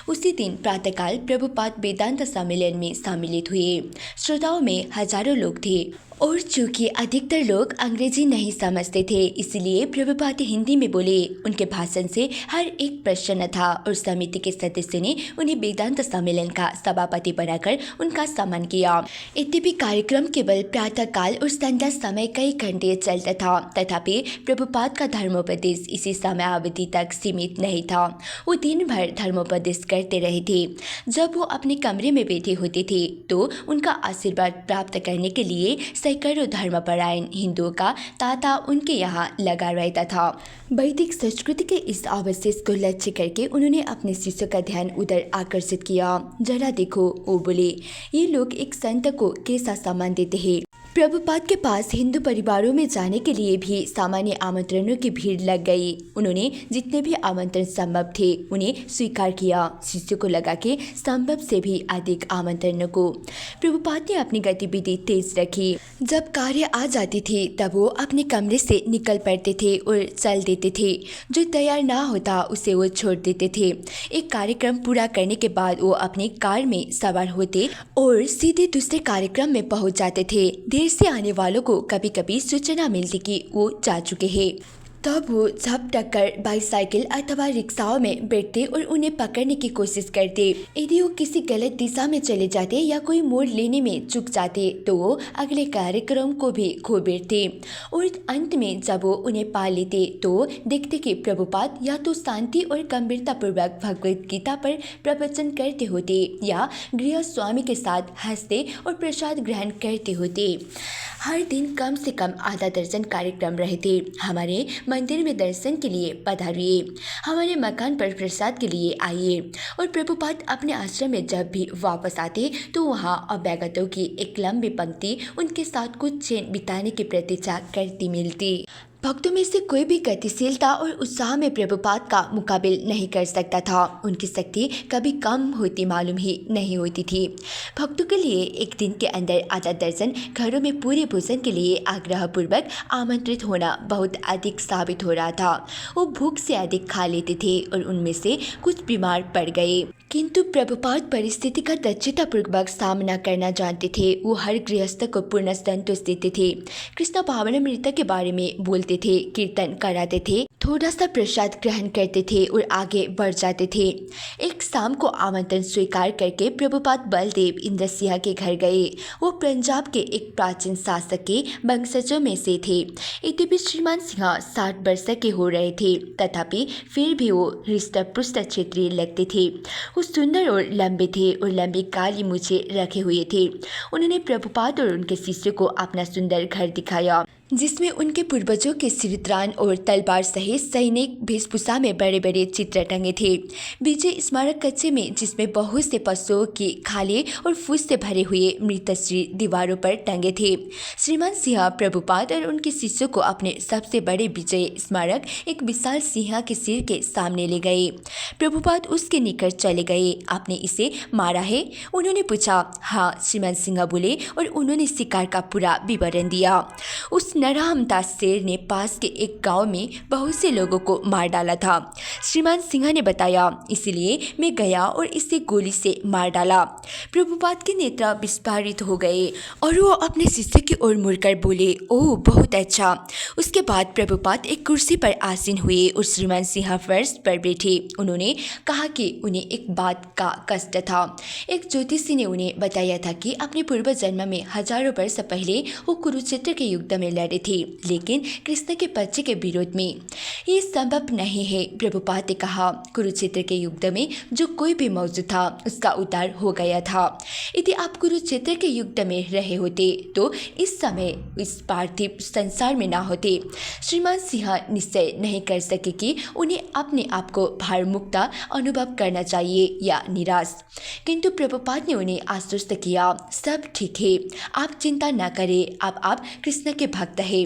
उसी दिन प्रातःकाल प्रभुपाद वेदांत सम्मेलन में सम्मिलित हुए। श्रोताओं में हजारों लोग थे और चूंकि अधिकतर लोग अंग्रेजी नहीं समझते थे इसलिए प्रभुपाद हिंदी में बोले। उनके भाषण से हर एक प्रसन्न था और समिति के सदस्यों ने उन्हें वेदांत सम्मेलन का सभापति बनाकर उनका सम्मान किया। यद्यपि कार्यक्रम केवल प्रातःकाल और संध्या समय कई घंटे चलता था, तथापि प्रभुपाद का धर्मोपदेश इसी समयावधि तक सीमित नहीं था। वो दिन भर धर्मोपदेश करते रहे थे। जब वो अपने कमरे में बैठे होते थे तो उनका आशीर्वाद प्राप्त करने के लिए सैकड़ों धर्मपरायण हिंदुओं का तांता उनके यहाँ लगा रहता था। वैदिक संस्कृति के इस अवशेष को लक्ष्य करके उन्होंने अपने शिष्यों का ध्यान उधर आकर्षित किया। जरा देखो, वो बोले, ये लोग एक संत को कैसा सम्मान देते हैं। प्रभुपाद के पास हिंदू परिवारों में जाने के लिए भी सामान्य आमंत्रणों की भीड़ लग गई। उन्होंने जितने भी आमंत्रण संभव थे उन्हें स्वीकार किया। शिष्यों को लगा कि संभव से भी अधिक आमंत्रणों को। प्रभुपाद ने अपनी गतिविधि तेज रखी। जब कार्य आ जाती थी तब वो अपने कमरे से निकल पड़ते थे और चल देते थे। जो तैयार ना होता उसे वो छोड़ देते थे। एक कार्यक्रम पूरा करने के बाद वो अपनी कार में सवार होते और सीधे दूसरे कार्यक्रम में पहुंच जाते थे। देर से आने वालों को कभी कभी सूचना मिलती कि वो जा चुके हैं। तब वो झपट कर बाईसाइकिल अथवा रिक्शाओं में बैठते और उन्हें पकड़ने की कोशिश करते। यदि वो किसी गलत दिशा में चले जाते या कोई मोड़ लेने में चूक जाते तो वो अगले कार्यक्रम को भी खो बैठते और अंत में जब वो उन्हें पा लेते तो देखते कि प्रभुपाद या तो शांति और गंभीरता पूर्वक भगवद गीता पर प्रवचन करते होते या गृह स्वामी के साथ हंसते और प्रसाद ग्रहण करते होते। हर दिन कम से कम आधा दर्जन कार्यक्रम रहते। हमारे मंदिर में दर्शन के लिए पधारिए, हमारे मकान पर प्रसाद के लिए आइए। और प्रभुपाद अपने आश्रम में जब भी वापस आते तो वहाँ अभ्यागतों की एक लंबी पंक्ति उनके साथ कुछ क्षण बिताने की प्रतीक्षा करती मिलती। भक्तों में से कोई भी गतिशीलता और उत्साह में प्रभुपाद का मुकाबला नहीं कर सकता था। उनकी शक्ति कभी कम होती मालूम ही नहीं होती थी। भक्तों के लिए एक दिन के अंदर आधा दर्जन घरों में पूरे भोजन के लिए आग्रहपूर्वक आमंत्रित होना बहुत अधिक साबित हो रहा था। वो भूख से अधिक खा लेते थे और उनमें से कुछ बीमार पड़ गए, किंतु प्रभुपाद परिस्थिति का दक्षतापूर्वक सामना करना जानते थे। वो हर गृहस्थ को पूर्ण संतोष देते थे। कृष्ण भावनामृत के बारे में बोलते थे, कीर्तन कराते थे, थोड़ा सा प्रसाद ग्रहण करते थे और आगे बढ़ जाते थे। एक शाम को आमंत्रण स्वीकार करके प्रभुपाद बलदेव इंद्र सिंह के घर गए। वो पंजाब के एक प्राचीन शासक के वंशजों में से थे। यद्यपि श्रीमान सिंह 60 वर्ष के हो रहे थे, तथापि फिर भी वो हृष्ट-पुष्ट क्षेत्रीय लगते थे। वो सुंदर और लंबे थे और लंबी काली मूछें रखे हुए थे। उन्होंने प्रभुपाद और उनके शिष्य को अपना सुंदर घर दिखाया। जिसमें उनके पूर्वजों के सिरत्रान और तलवार सहित सैनिक वेशभूषा में बड़े बड़े चित्र टंगे थे। विजय स्मारक कच्चे में, जिसमें बहुत से पशुओं की खालें और फूस से भरे हुए मृतशरीर दीवारों पर टंगे थे। श्रीमान सिंह प्रभुपाद और उनके शिष्यों को अपने सबसे बड़े विजय स्मारक एक विशाल सिंह के सिर के सामने ले गए। प्रभुपाद उसके निकट चले गए। आपने इसे मारा है? उन्होंने पूछा। हाँ, श्रीमान सिंह बोले और उन्होंने शिकार का पूरा विवरण दिया। उस नरहंता शेर ने पास के एक गांव में बहुत से लोगों को मार डाला था। श्रीमान सिंह ने बताया, इसलिए मैं गया और इसे गोली से मार डाला। प्रभुपाद के नेत्र विस्फारित हो गए और वो अपने शिष्य की ओर मुड़कर बोले, ओह बहुत अच्छा। उसके बाद प्रभुपाद एक कुर्सी पर आसीन हुए और श्रीमान सिंह फर्श पर बैठे। उन्होंने कहा कि उन्हें एक बात का कष्ट था। एक ज्योतिषी ने उन्हें बताया था कि अपने पूर्व जन्म में हजारों वर्ष पहले वो कुरुक्षेत्र के युद्ध में लड़े थे, लेकिन कृष्ण के पक्ष के विरोध में। ये संभव नहीं है, प्रभुपाद ने कहा। कुरुक्षेत्र के युद्ध में जो कोई भी मौजूद था उसका उद्धार हो गया था। यदि आप कुरुक्षेत्र के युद्ध में रहे होते तो इस समय इस पार्थिव संसार में ना होते। श्रीमान सिंह निश्चय नहीं कर सके कि उन्हें अपने आप को भार मुक्त अनुभव करना चाहिए या निराश, किंतु प्रभुपाद ने उन्हें आश्वस्त किया, सब ठीक है, आप चिंता न करें, अब आप कृष्ण के भक्त हैं।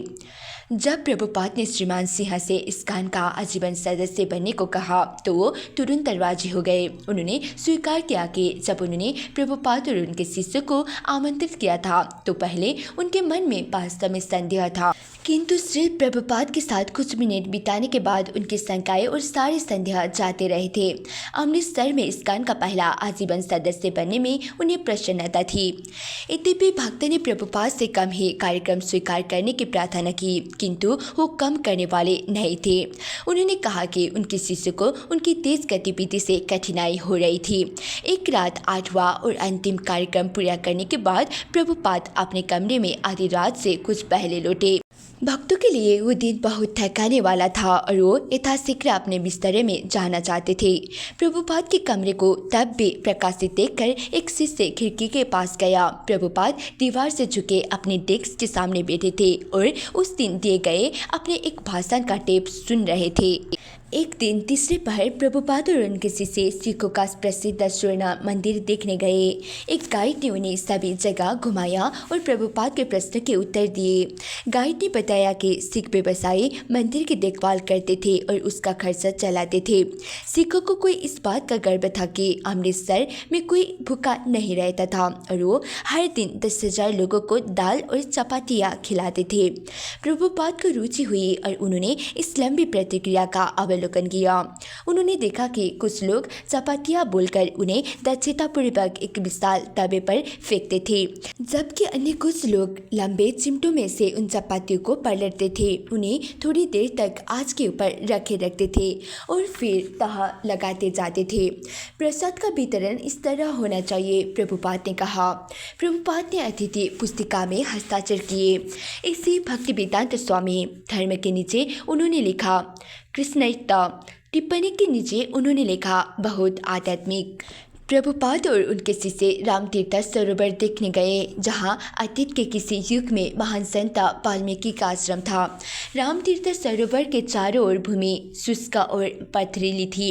जब प्रभुपाद ने श्रीमान सिंह से इस्कॉन का आजीवन सदस्य बनने को कहा तो वो तुरंत राजी हो गए। उन्होंने स्वीकार किया कि जब उन्होंने प्रभुपाद और उनके शिष्य को आमंत्रित किया था तो पहले उनके मन में वास्तव में संदेह था, किंतु श्री प्रभुपाद के साथ कुछ मिनट बिताने के बाद उनकी शंकाएं और सारे संदेह जाते रहे थे। अमृतसर में इस्कॉन का पहला आजीवन सदस्य बनने में उन्हें प्रसन्नता थी। यद्यपि भक्त ने प्रभुपाद से कम ही कार्यक्रम स्वीकार करने की प्रार्थना की, किंतु वो कम करने वाले नहीं थे। उन्होंने कहा कि उनके शिष्य को उनकी तेज गतिविधि से कठिनाई हो रही थी। एक रात 8वां और अंतिम कार्यक्रम पूरा करने के बाद प्रभुपाद अपने कमरे में आधी रात से कुछ पहले लौटे। भक्तों के लिए वो दिन बहुत थकाने वाला था और वो यथाशीघ्र अपने बिस्तरे में जाना चाहते थे। प्रभुपाद के कमरे को तब भी प्रकाशित देखकर एक शिष्य खिड़की के पास गया। प्रभुपाद दीवार से झुके अपने डेस्क के सामने बैठे थे और उस दिन दिए गए अपने एक भाषण का टेप सुन रहे थे। एक दिन तीसरे पहर प्रभुपाद और उनके शिष्य सिखों का प्रसिद्ध स्वर्ण मंदिर देखने गए। एक गाइड ने उन्हें सभी जगह घुमाया और प्रभुपाद के प्रश्न के उत्तर दिए। गाइड ने बताया कि सिख व्यवसायी मंदिर की देखभाल करते थे और उसका खर्चा चलाते थे। सिखों को कोई इस बात का गर्व था कि अमृतसर में कोई भूखा नहीं रहता था और वो हर दिन 10,000 लोगों को दाल और चपातियाँ खिलाते थे। प्रभुपाद को रुचि हुई और उन्होंने इस लंबी प्रतिक्रिया का अवलोकन किया। उन्होंने देखा कि कुछ लोग चपातियाँ बोलकर उन्हें दक्षतापूर्वक एक विशाल तवे पर फेंकते थे, जबकि अन्य कुछ लोग लंबे चिमटों में से उन चपातियों को पलटते थे, उन्हें थोड़ी देर तक आँच के ऊपर रखे रखते थे और फिर तह लगाते जाते थे। प्रसाद का वितरण इस तरह होना चाहिए, प्रभुपाद ने कहा। प्रभुपाद ने अतिथि पुस्तिका में हस्ताक्षर किए। इसी भक्ति वेदांत स्वामी धर्म के नीचे उन्होंने लिखा कृष्णैता। टिप्पणी के नीचे उन्होंने लिखा बहुत आध्यात्मिक। प्रभुपाद और उनके शिष्य रामतीर्थ सरोवर देखने गए, जहां अतीत के किसी युग में महान संत वाल्मीकि का आश्रम था। रामतीर्थ सरोवर के चारों ओर भूमि शुष्क और पथरीली थी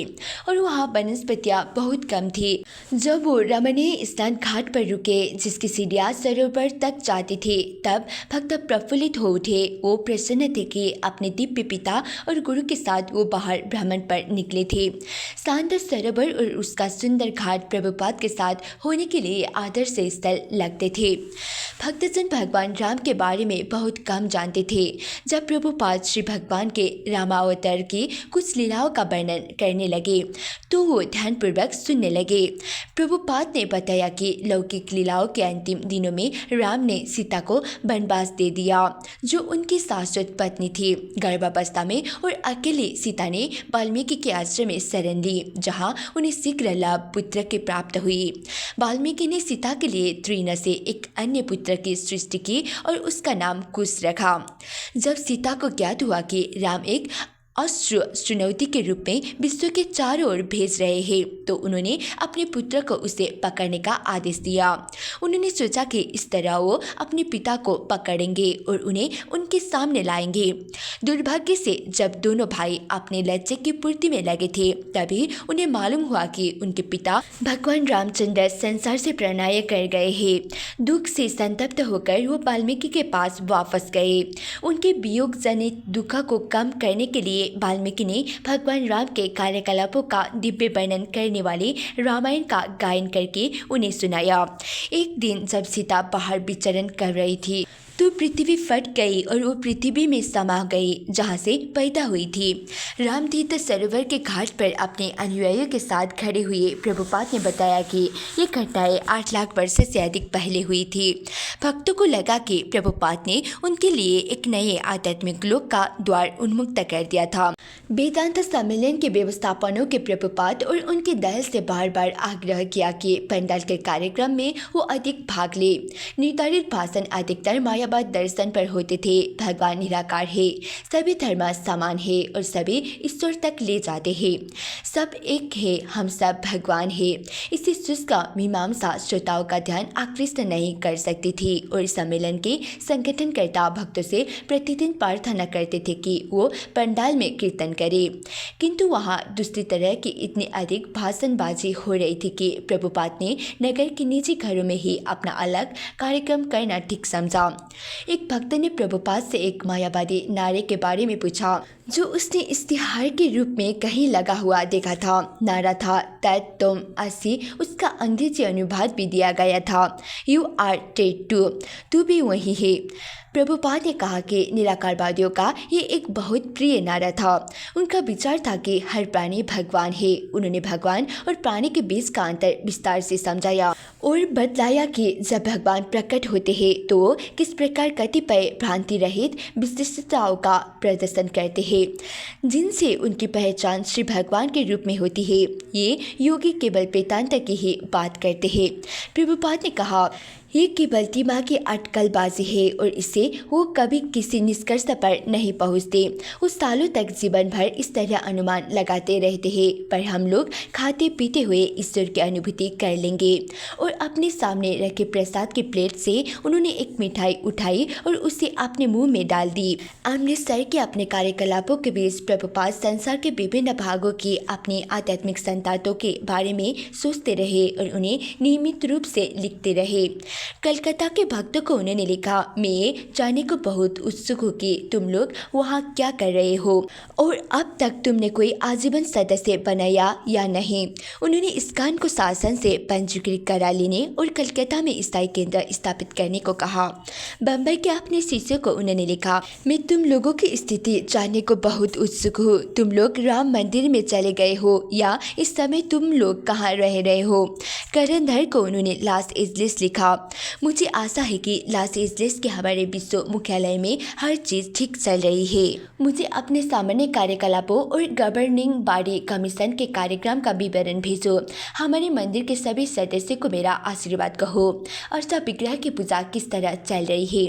और वहां वनस्पतियां बहुत कम थी। जब वो रमणीय स्नान घाट पर रुके, जिसकी सीढ़ियां सरोवर तक जाती थी, तब भक्त प्रफुल्लित हो उठे। वो प्रसन्न थे कि अपने दिव्य पिता और गुरु के साथ वो बाहर भ्रमण पर निकले थे। शांत सरोवर और उसका सुंदर घाट प्रभुपाद के साथ होने के लिए आदर्श स्थल लगते थे। भक्तजन भगवान राम के बारे में बहुत कम जानते थे। जब प्रभुपाद श्री भगवान के रामावतार की कुछ लीलाओं का वर्णन करने लगे तो वो ध्यानपूर्वक सुनने लगे। प्रभुपाद ने बताया कि लौकिक लीलाओं के अंतिम दिनों में राम ने सीता को वनवास दे दिया, जो उनकी शाश्वत पत्नी थी। गर्भावस्था में और अकेले सीता ने वाल्मीकि के आश्रम में शरण ली, जहाँ उन्हें शीघ्र लाभ पुत्र की प्राप्त हुई। वाल्मीकि ने सीता के लिए त्रिन से एक अन्य पुत्र की सृष्टि की और उसका नाम कुश रखा। जब सीता को ज्ञात हुआ कि राम एक अस्त्र चुनौती के रूप में विश्व के चारों ओर भेज रहे हैं, तो उन्होंने अपने पुत्र को उसे पकड़ने का आदेश दिया। उन्होंने सोचा कि इस तरह वो अपने पिता को पकड़ेंगे और उन्हें उनके सामने लाएंगे। दुर्भाग्य से जब दोनों भाई अपने लक्ष्य की पूर्ति में लगे थे, तभी उन्हें मालूम हुआ कि उनके पिता भगवान रामचंद्र संसार से प्रणय कर गए हैं। दुख से संतप्त होकर वो वाल्मीकि के पास वापस गए। उनके वियोग जनित दुख को कम करने के लिए वाल्मीकि ने भगवान राम के कार्यकलापों का दिव्य वर्णन करने वाले रामायण का गायन करके उन्हें सुनाया। एक दिन जब सीता बाहर विचरण कर रही थी तो पृथ्वी फट गई और वो पृथ्वी में समा गई जहाँ से पैदा हुई थी। रामतीर्थ सरोवर के घाट पर अपने अनुयायियों के साथ खड़े हुए प्रभुपाद ने बताया कि ये घटनाएं 8 लाख वर्ष से अधिक पहले हुई थी। भक्तों को लगा कि प्रभुपाद ने उनके लिए एक नए आध्यात्मिक लोक का द्वार उन्मुक्त कर दिया था। वेदांत सम्मेलन के व्यवस्थापकों के प्रभुपाद और उनके दल से बार बार आग्रह किया कि पंडाल के कार्यक्रम में वो अधिक भाग ले। निर्धारित भाषण अधिकतर मायावाद दर्शन पर होते थे। भगवान निराकार है, सभी धर्म समान है और सभी ईश्वर तक ले जाते हैं। सब एक है, हम सब भगवान है। इसी शुष्क मीमांसा श्रोताओं का ध्यान आकृष्ट नहीं कर सकती थी और सम्मेलन के संगठनकर्ता भक्तों से प्रतिदिन प्रार्थना करते थे कि वो पंडाल में कीर्तन करे, किंतु वहाँ दूसरी तरह की इतनी अधिक भाषणबाजी हो रही थी कि प्रभुपाद ने नगर के निजी घरों में ही अपना अलग कार्यक्रम करना ठीक समझा। एक भक्त ने प्रभुपाद से एक मायावादी नारे के बारे में पूछा जो उसने इश्तिहार के रूप में कहीं लगा हुआ देखा था। नारा था दैट तुम असी, उसका अंग्रेजी अनुवाद भी दिया गया था, यू आर टेड टू, तू भी वही है। प्रभुपाद ने कहा कि निराकारवादियों का ये एक बहुत प्रिय नारा था। उनका विचार था कि हर प्राणी भगवान है। उन्होंने भगवान और प्राणी के बीच का अंतर विस्तार से समझाया और बतलाया कि जब भगवान प्रकट होते हैं तो वो किस प्रकार कतिपय भ्रांति रहित विशिष्टताओं का प्रदर्शन करते हैं जिनसे उनकी पहचान श्री भगवान के रूप में होती है। ये योगी केवल वेदांत की ही बात करते हैं। प्रभुपाद ने कहा ये केवल दिमाग की अटकलबाजी है और इससे वो कभी किसी निष्कर्ष पर नहीं पहुँचते। वो सालों तक जीवन भर इस तरह अनुमान लगाते रहते हैं, पर हम लोग खाते पीते हुए ईश्वर की अनुभूति कर लेंगे। और अपने सामने रखे प्रसाद की प्लेट से उन्होंने एक मिठाई उठाई और उसे अपने मुंह में डाल दी। अमृतसर के अपने कार्यकलापों के बीच प्रभुपाद संसार के विभिन्न भागों की अपनी आध्यात्मिक संतानों के बारे में सोचते रहे और उन्हें नियमित रूप से लिखते रहे। कलकत्ता के भक्तों को उन्होंने लिखा, मैं जानने को बहुत उत्सुक हूँ कि तुम लोग वहाँ क्या कर रहे हो और अब तक तुमने कोई आजीवन सदस्य बनाया या नहीं। उन्होंने इस्कॉन को शासन से पंजीकृत करा लेने और कलकत्ता में स्थायी केंद्र स्थापित करने को कहा। बम्बई के अपने शिष्यों को उन्होंने लिखा, मैं तुम लोगों की स्थिति जानने को बहुत उत्सुक हूँ। तुम लोग राम मंदिर में चले गए हो या इस समय तुम लोग कहाँ रह रहे हो। करंधर को उन्होंने लॉस एंजलिस लिखा, मुझे आशा है कि लॉस एंजलिस के हमारे विश्व मुख्यालय में हर चीज़ ठीक चल रही है। मुझे अपने सामान्य कार्यकलापों और गवर्निंग बॉडी कमीशन के कार्यक्रम का विवरण भेजो। हमारे मंदिर के सभी सदस्यों को मेरा आशीर्वाद कहो और सब विग्रह की पूजा किस तरह चल रही है।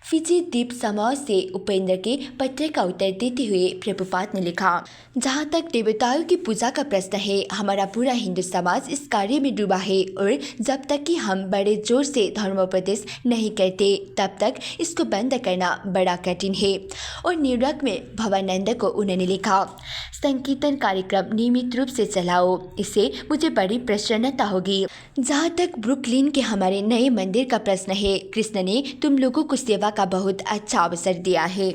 फिजी द्वीप समूह से उपेंद्र के पत्र का उत्तर देते हुए प्रभुपाद ने लिखा, जहाँ तक देवताओं की पूजा का प्रश्न है, हमारा पूरा हिंदू समाज इस कार्य में डूबा है और जब तक कि हम बड़े जोर से धर्मोपदेश नहीं करते तब तक इसको बंद करना बड़ा कठिन है। और न्यूयॉर्क में भवानंद को उन्होंने लिखा, संकीर्तन कार्यक्रम नियमित रूप से चलाओ, इससे मुझे बड़ी प्रसन्नता होगी। जहाँ तक ब्रुकलिन के हमारे नए मंदिर का प्रश्न है, कृष्ण ने तुम लोगों को सेवा का बहुत अच्छा अवसर दिया है।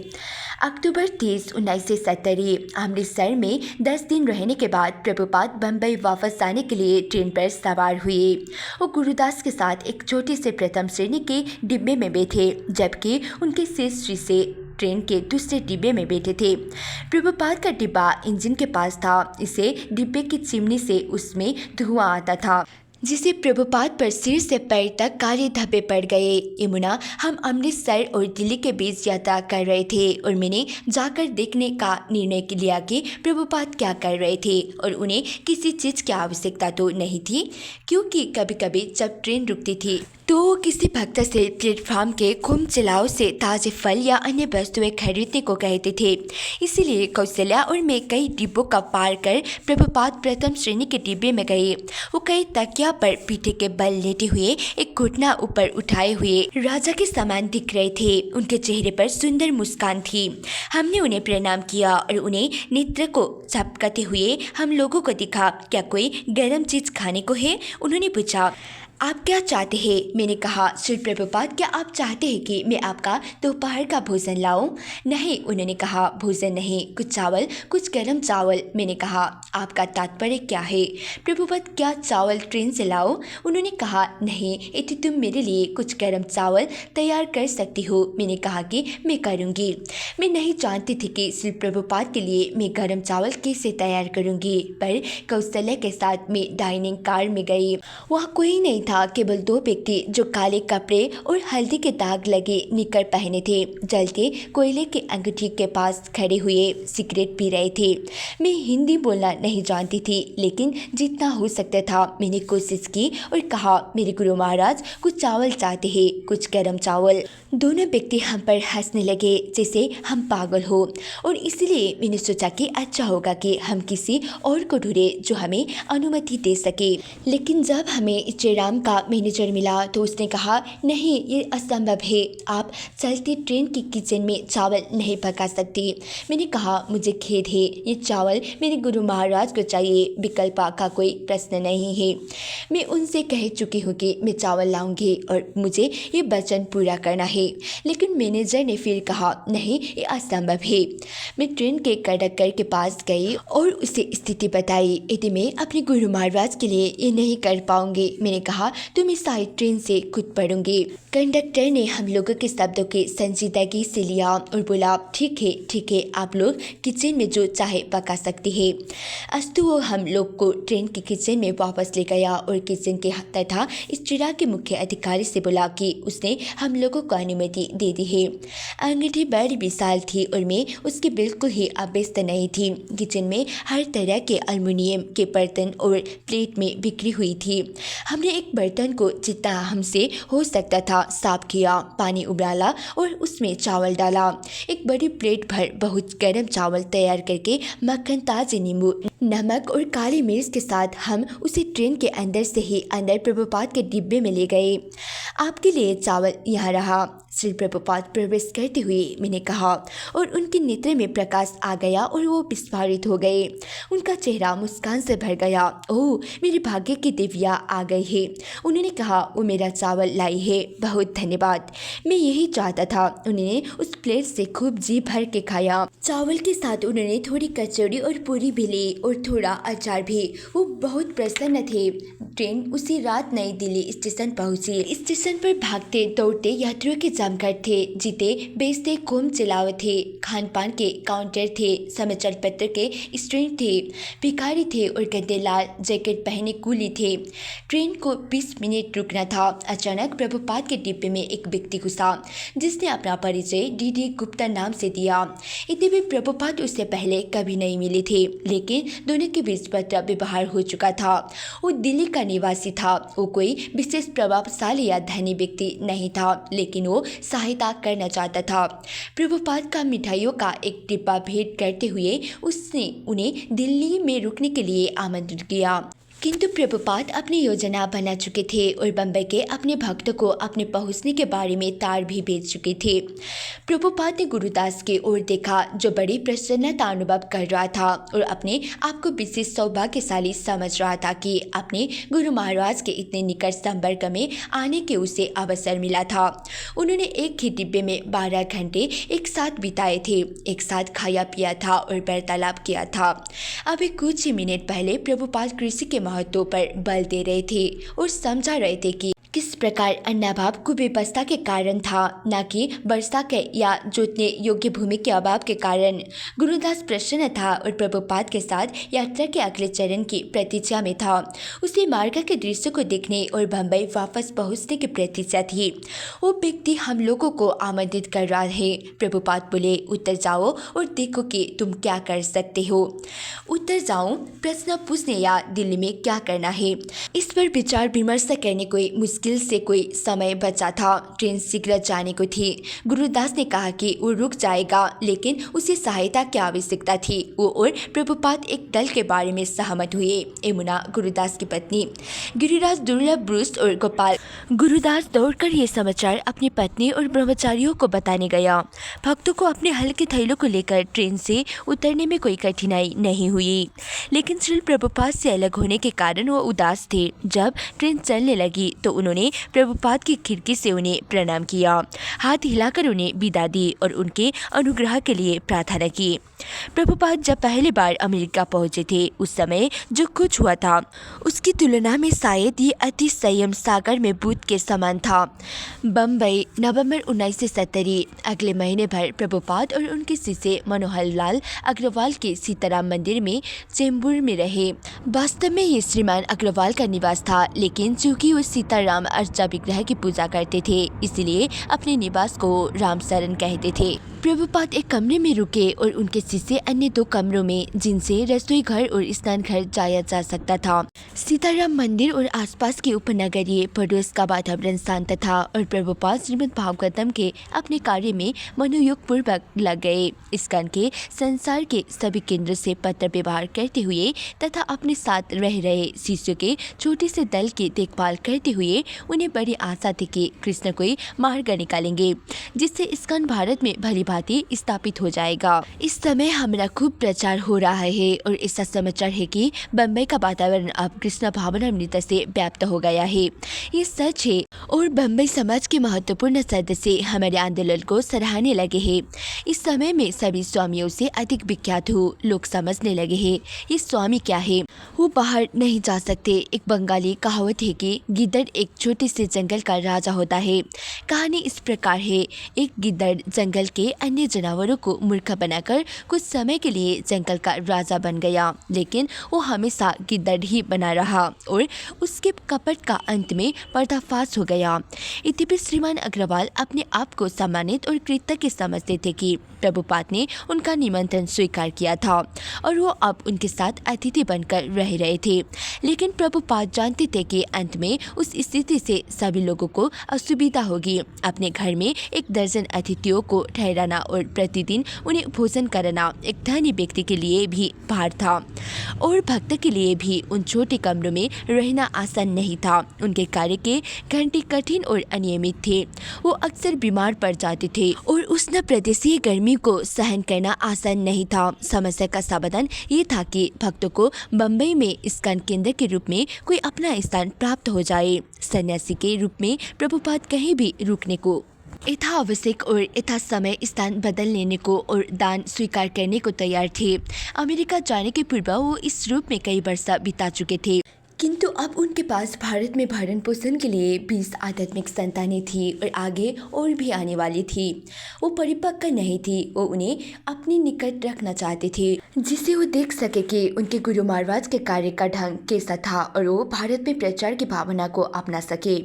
अक्टूबर 30, 1970 अमृतसर में 10 दिन रहने के बाद प्रभुपाद बम्बई वापस जाने के लिए ट्रेन पर सवार हुए। वो गुरुदास के साथ एक छोटे से प्रथम श्रेणी के डिब्बे में बैठे, जबकि उनके शिष्य से ट्रेन के दूसरे डिब्बे में बैठे थे। प्रभुपाद का डिब्बा इंजन के पास था। इसे डिब्बे की चिमनी से उसमें धुआं आता था जिसे प्रभुपाद पर सिर से पैर तक काले धब्बे पड़ गए। यमुना, हम अमृतसर और दिल्ली के बीच यात्रा कर रहे थे और मैंने जाकर देखने का निर्णय लिया कि प्रभुपाद क्या कर रहे थे और उन्हें किसी चीज़ की आवश्यकता तो नहीं थी, क्योंकि कभी कभी जब ट्रेन रुकती थी तो किसी भक्त से प्लेटफॉर्म के खूब चिल्लाओ से ताजे फल या अन्य वस्तुएं खरीदने को कहते थे। इसीलिए कौशल्या और मैं कई डिब्बों का पार कर प्रभुपाद प्रथम श्रेणी के डिब्बे में गए। वो कई तकिया पर पीठे के बल लेटे हुए, एक घुटना ऊपर उठाए हुए राजा के समान दिख रहे थे। उनके चेहरे पर सुंदर मुस्कान थी। हमने उन्हें प्रणाम किया और उन्हें नेत्र को झपकाते हुए हम लोगों को दिखा। क्या कोई गर्म चीज खाने को है? उन्होंने पूछा। आप क्या चाहते हैं? मैंने कहा। श्री प्रभुपाद, क्या आप चाहते हैं कि मैं आपका दोपहर का भोजन लाऊं? नहीं, उन्होंने कहा। भोजन नहीं, कुछ चावल, कुछ गर्म चावल। मैंने कहा। आपका तात्पर्य क्या है? प्रभुपाद, क्या चावल ट्रेन से लाओ? उन्होंने कहा। नहीं, यदि तुम मेरे लिए कुछ गर्म चावल तैयार कर सकती हो। मैंने कहा कि मैं करूँगी। मैं नहीं जानती थी कि श्री प्रभुपाद के लिए मैं गर्म चावल कैसे तैयार करूँगी, पर कौशल्या के साथ मैं डाइनिंग कार में गई। वहाँ कोई नहीं था, केवल दो व्यक्ति जो काले कपड़े और हल्दी के दाग लगे निकर पहने थे, जलते कोयले के अंगूठी के पास खड़े हुए सिगरेट पी रहे थे। मैं हिंदी बोलना नहीं जानती थी, लेकिन जितना हो सकता था मैंने कोशिश की और कहा, मेरे गुरु महाराज कुछ चावल चाहते हैं, कुछ गर्म चावल। दोनों व्यक्ति हम पर हंसने लगे जैसे हम पागल हो, और इसलिए मैंने सोचा कि अच्छा होगा कि हम किसी और को ढूंढे जो हमें अनुमति दे सके। लेकिन जब हमें श्रीराम का मैनेजर मिला तो उसने कहा, नहीं, ये असंभव है। आप चलती ट्रेन की किचन में चावल नहीं पका सकती। मैंने कहा, मुझे खेद है, ये चावल मेरे गुरु महाराज को चाहिए, विकल्प का कोई प्रश्न नहीं है। मैं उनसे कह चुकी हूँ कि मैं चावल लाऊंगी और मुझे ये वचन पूरा करना है। लेकिन मैनेजर ने फिर कहा, नहीं, ये असंभव है। मैं ट्रेन के कंडक्टर के पास गई और उसे स्थिति बताई। यदि मैं अपने गुरु महाराज के लिए ये नहीं कर पाऊंगी, मैंने कहा, तो मैं साइड ट्रेन से कूद पड़ूंगी। कंडक्टर ने हम लोगों के शब्दों के संजीदगी से लिया और बोला, ठीक है, आप लोग किचन में जो चाहे पका सकती है। अस्तु वो हम लोग को ट्रेन की किचन में वापस ले गया और किचन के तथा इस चिड़ा के मुख्य अधिकारी से बोला कि उसने हम लोगों को अनुमति दे दी है। अंगीठी बड़ी विशाल थी और मैं उसकी बिल्कुल ही अभ्यस्त नहीं थी। किचन में हर तरह के एल्युमिनियम के बर्तन और प्लेट में बिखरी हुई थी। हमने एक बर्तन को जितना हमसे हो सकता था साफ किया, पानी उबाला और उसमें चावल डाला। एक बड़ी प्लेट भर बहुत गर्म चावल तैयार करके मक्खन, ताजे नींबू, नमक और काली मिर्च के साथ हम उसे ट्रेन के अंदर से ही अंदर प्रभुपाद के डिब्बे में ले गए। आपके लिए चावल यहाँ रहा। श्री प्रभुपाद प्रवेश करते हुए मैंने कहा, और उनके नेत्र में प्रकाश आ गया और वो विस्फारित हो गए। उनका चेहरा मुस्कान से भर गया। ओह, मेरे भाग्य की दिव्या आ गई है। उन्होंने कहा, वो मेरा चावल लाई है, बहुत धन्यवाद। मैं यही चाहता था। उन्होंने उस प्लेट से खूब जी भर के खाया। चावल के साथ उन्होंने थोड़ी कचौड़ी और पूरी भी ली और थोड़ा अचार भी। वो बहुत प्रसन्न थे। ट्रेन उसी रात नई दिल्ली स्टेशन पहुंची। स्टेशन पर भागते दौड़ते यात्रियों के जमघट थे। जीते बेचते खूब चिल्लाए थे। खान पान के काउंटर थे, समाचार पत्र के स्टैंड थे, भिखारी थे और गंदे लाल जैकेट पहने कूली थे। ट्रेन को 20 मिनट रुकना था। अचानक प्रभुपाद के डिब्बे में एक व्यक्ति घुसा जिसने अपना परिचय डी गुप्ता नाम से दिया। इतने भी प्रभुपाद उससे पहले कभी नहीं मिले थे, लेकिन दोनों के बीच पत्र व्यवहार हो चुका था। वो दिल्ली का निवासी था। वो कोई विशेष प्रभावशाली या धनी व्यक्ति नहीं था, लेकिन वो सहायता करना चाहता था। प्रभुपाद का मिठाइयों का एक डिब्बा भेंट करते हुए उसने उन्हें दिल्ली में रुकने के लिए आमंत्रित किया। किंतु प्रभुपाद अपनी योजना बना चुके थे और बम्बई के अपने भक्तों को अपने पहुंचने के बारे में तार भी भेज चुके थे। प्रभुपाद ने गुरुदास की ओर देखा, जो बड़ी प्रसन्नता अनुभव कर रहा था और अपने आप को विशेष सौभाग्यशाली समझ रहा था कि अपने गुरु महाराज के इतने निकट संपर्क में आने के उसे अवसर मिला था। उन्होंने एक ही डिब्बे में 12 घंटे एक साथ बिताए थे, एक साथ खाया पिया था और वार्तालाप किया था। अभी कुछ ही मिनट पहले प्रभुपाद कृषि के महत्व पर बल दे रहे थे और समझा रहे थे कि किस प्रकार अन्नाभाव कुव्यवस्था के कारण था, न कि वर्षा के या जोतने योग्य भूमि के अभाव के कारण। गुरुदास प्रसन्न था और प्रभुपाद के साथ यात्रा के अगले चरण की प्रतीक्षा में था। उसे मार्ग के दृश्य को देखने और बम्बई वापस पहुंचने की प्रतीक्षा थी। वो व्यक्ति हम लोगों को आमंत्रित कर रहा है। प्रभुपाद बोले, उत्तर जाओ और देखो कि तुम क्या कर सकते हो। उत्तर जाऊं, प्रश्न पूछने या दिल्ली में क्या करना है, इस पर विचार विमर्श करने कोई मुश्किल मुश्किल से कोई समय बचा था। ट्रेन शीघ्र जाने को थी। गुरुदास ने कहा कि वो रुक जाएगा, लेकिन उसे सहायता की आवश्यकता थी। वो और प्रभुपाद एक दल के बारे में सहमत हुए। यमुना, गुरुदास की पत्नी, गिरिराज, दुर्लभ, ब्रूस और गोपाल। गुरुदास दौड़कर ये समाचार अपनी पत्नी और ब्रह्मचारियों को बताने गया। भक्तों को अपने हल्के थैलों को लेकर ट्रेन से उतरने में कोई कठिनाई नहीं हुई, लेकिन श्री प्रभुपाद से अलग होने के कारण वो उदास थे। जब ट्रेन चलने लगी तो उन्होंने प्रभुपाद की खिड़की से उन्हें प्रणाम किया, हाथ हिलाकर उन्हें विदा दी और उनके अनुग्रह के लिए प्रार्थना की। प्रभुपाद जब पहली बार अमेरिका पहुंचे थे, उस समय जो कुछ हुआ था उसकी तुलना में शायद ये अति संयम सागर में बूंद के समान था। बम्बई, नवंबर 1970। अगले महीने भर प्रभुपाद और उनके शिष्य मनोहर लाल अग्रवाल के सीताराम मंदिर में चेंबूर में रहे। वास्तव में ये श्रीमान अग्रवाल का निवास था, लेकिन चूंकि वो सीताराम अर्चा विग्रह की पूजा करते थे, इसलिए अपने निवास को रामशरण कहते थे। प्रभुपाद एक कमरे में रुके और उनके शिष्य अन्य 2 कमरों में, जिनसे रसोई घर और स्नान घर जाया जा सकता था। सीताराम मंदिर और आसपास के उपनगरीय पड़ोस का वातावरण शांत था और प्रभुपाद श्रीमद् भागवतम के अपने कार्य में मनोयोग पूर्वक लग गए। इस्कॉन के संसार के सभी केंद्र से पत्र व्यवहार करते हुए तथा अपने साथ रह रहे शिष्यों के छोटे से दल की देखभाल करते हुए उन्हें बड़ी आशा थी कि कृष्ण कोई मार्ग निकालेंगे, जिससे इस्कॉन भारत में भली भांति स्थापित हो जाएगा। इस समय हमारा खूब प्रचार हो रहा है और ऐसा समाचार है कि बम्बई का वातावरण अब कृष्ण भावनामृत से व्याप्त हो गया है। ये सच है और बम्बई समाज के महत्वपूर्ण सदस्य हमारे आंदोलन को सराहने लगे हैं। इस समय में सभी स्वामियों से अधिक विख्यात हूँ। लोग समझने लगे हैं ये स्वामी क्या है। वो बाहर नहीं जा सकते। एक बंगाली कहावत है कि गिद्दड़ एक छोटे से जंगल का राजा होता है। कहानी इस प्रकार है, एक गिद्दड़ जंगल के अन्य जानवरों को मूर्ख बनाकर कुछ समय के लिए जंगल का राजा बन गया, लेकिन वो हमेशा गिद्दड़ ही बना रहा और उसके कपट का अंत में पर्दाफाश हो गया। यद्यपि श्रीमान अग्रवाल अपने आप को सम्मानित और कृतज्ञ समझते थे कि प्रभुपाद ने उनका निमंत्रण स्वीकार किया था और वो अब उनके साथ अतिथि बनकर रह रहे थे, लेकिन प्रभुपाद जानते थे कि अंत में उस स्थिति से सभी लोगों को असुविधा होगी। अपने घर में 1 दर्जन अतिथियों को ठहराना और प्रतिदिन उन्हें भोजन कराना एक धनी व्यक्ति के लिए भी भार था और भक्त के लिए भी उन छोटे कमरों में रहना आसान नहीं था। उनके कार्य के घंटे कठिन और अनियमित थे। वो अक्सर बीमार पड़ जाते थे और उष्ण प्रदेशीय गर्मी को सहन करना आसान नहीं था। समस्या का समाधान ये था कि भक्तों को बम्बई में इस्कॉन केंद्र के रूप में कोई अपना स्थान प्राप्त हो जाए। सन्यासी के रूप में प्रभुपाद कहीं भी रुकने को, यथा आवश्यक और यथा समय स्थान बदल लेने को और दान स्वीकार करने को तैयार थे। अमेरिका जाने के पूर्व वो इस रूप में कई वर्ष बिता चुके थे, किंतु अब उनके पास भारत में भरण पोषण के लिए 20 आध्यात्मिक संतानें थी और आगे और भी आने वाली थी। वो परिपक्व नहीं थी। वो उन्हें अपने निकट रखना चाहते थे, जिससे वो देख सके कि उनके गुरु महाराज के कार्य का ढंग कैसा था और वो भारत में प्रचार की भावना को अपना सके।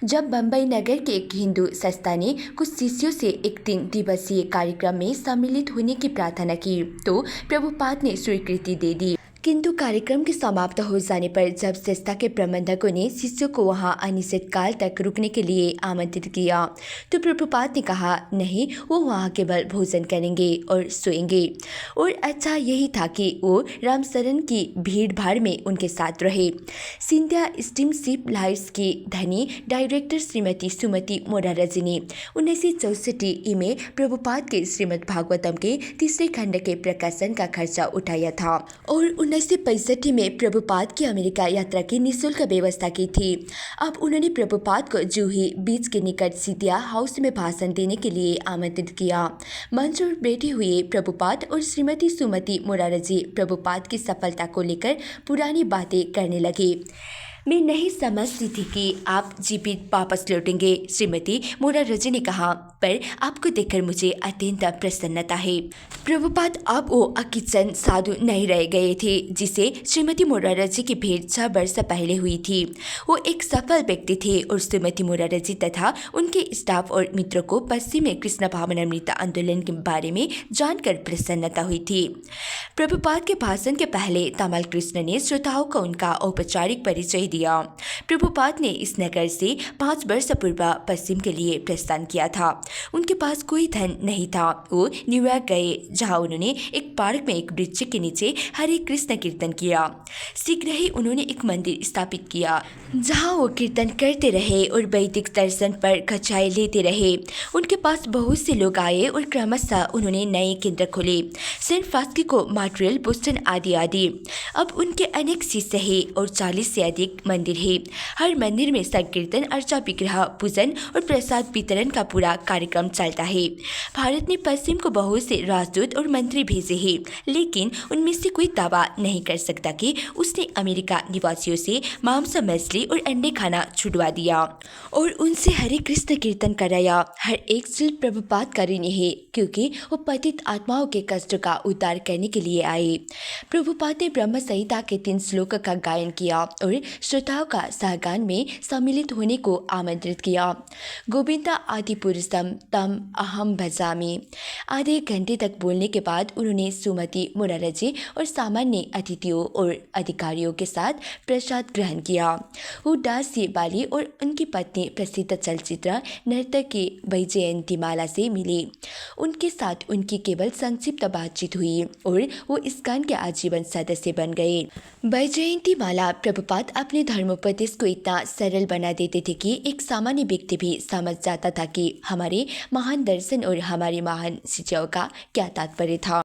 जब बम्बई नगर के एक हिंदू संस्था ने कुछ शिष्यों से एक 3 दिवसीय कार्यक्रम में सम्मिलित होने की प्रार्थना की तो प्रभुपाद ने स्वीकृति दे दी। किंतु कार्यक्रम के समाप्त हो जाने पर जब संस्था के प्रबंधकों ने शिष्यों को वहां अनिश्चित काल तक रुकने के लिए आमंत्रित किया तो प्रभुपाद ने कहा नहीं, वो वहां केवल भोजन करेंगे और सोएंगे। और अच्छा यही था कि वो रामशरण की भीड़ भाड़ में उनके साथ रहे। सिंधिया स्टीमशिप लाइन्स की धनी डायरेक्टर श्रीमती सुमति मोरारजी ने 1964 में प्रभुपाद के श्रीमद् भागवतम के 3रे खंड के प्रकाशन का खर्चा उठाया था और 1965 में प्रभुपाद की अमेरिका यात्रा की निःशुल्क व्यवस्था की थी। अब उन्होंने प्रभुपाद को जूही बीच के निकट सिंधिया हाउस में भाषण देने के लिए आमंत्रित किया। मंच पर बैठे हुए प्रभुपाद और श्रीमती सुमति मोरारजी प्रभुपाद की सफलता को लेकर पुरानी बातें करने लगे। मैं नहीं समझती थी कि आप जीवित वापस लौटेंगे, श्रीमती मोरारजी ने कहा, पर आपको देखकर मुझे अत्यंत प्रसन्नता है। प्रभुपाद अब वो अकिचन साधु नहीं रह गए थे जिसे श्रीमती मोरारजी की भेंट 6 वर्ष पहले हुई थी। वो एक सफल व्यक्ति थे और श्रीमती मोरारजी तथा उनके स्टाफ और मित्रों को पश्चिम में कृष्ण भावनामृत आंदोलन के बारे में जानकर प्रसन्नता हुई थी। प्रभुपाद के भाषण के पहले तमाल कृष्ण ने श्रोताओं को उनका औपचारिक परिचय दिया दिया। प्रभुपाद ने इस नगर से 5 वर्ष पूर्व पश्चिम के लिए प्रस्थान किया था। उनके पास कोई धन नहीं था। वो न्यूयॉर्क गए, जहां उन्होंने एक पार्क में एक वृक्ष के नीचे हरे कृष्ण कीर्तन किया। शीघ्र ही उन्होंने एक मंदिर स्थापित किया, जहां वो कीर्तन करते रहे और वैदिक दर्शन पर कक्षाएं लेते रहे। उनके पास बहुत से लोग आए और क्रमशः उन्होंने नए केंद्र खोले, सेंट फ्रांसिस्को, मॉन्ट्रियल, बोस्टन आदि आदि। अब उनके अनेक शिष्य हैं और 40 से अधिक मंदिर हैं। हर मंदिर में संकीर्तन, अर्चा, विग्रह पूजन और प्रसाद वितरण का पूरा कार्यक्रम चलता है। भारत ने पश्चिम को बहुत से राजदूत और मंत्री भेजे हैं, लेकिन उनमें से कोई दावा नहीं कर सकता कि उसने अमेरिका निवासियों से मांस, मछली और अंडे खाना छुड़वा दिया और उनसे हरे कृष्ण कीर्तन कराया। हर एक शिल्प प्रभुपाद का ऋणी है, क्योंकि वो पतित आत्माओं के कष्ट का उद्धार करने के लिए आए। प्रभुपाद ने ब्रह्म संहिता के 3 श्लोक का गायन किया और श्रोताओं का सहगान में सम्मिलित होने को आमंत्रित किया। गोविंदा आदि पुरुषम तम अहम भजामि। आधे घंटे तक बोलने के बाद उन्होंने सुमति, मुरारजी और सामान्य अतिथियों और अधिकारियों के साथ प्रसाद ग्रहण किया। वो दास बाली और उनकी पत्नी प्रसिद्ध चलचित्र नर्तकी वैजयंतीमाला से मिले। उनके साथ उनकी केवल संक्षिप्त बातचीत हुई और वो इस्कॉन के आजीवन सदस्य बन गए। वैजयंतीमाला प्रभुपाद अपने धर्मोपदेश को इतना सरल बना देते थे कि एक सामान्य व्यक्ति भी समझ जाता था कि हमारे महान दर्शन और हमारी महान शिक्षाओं का क्या तात्पर्य था।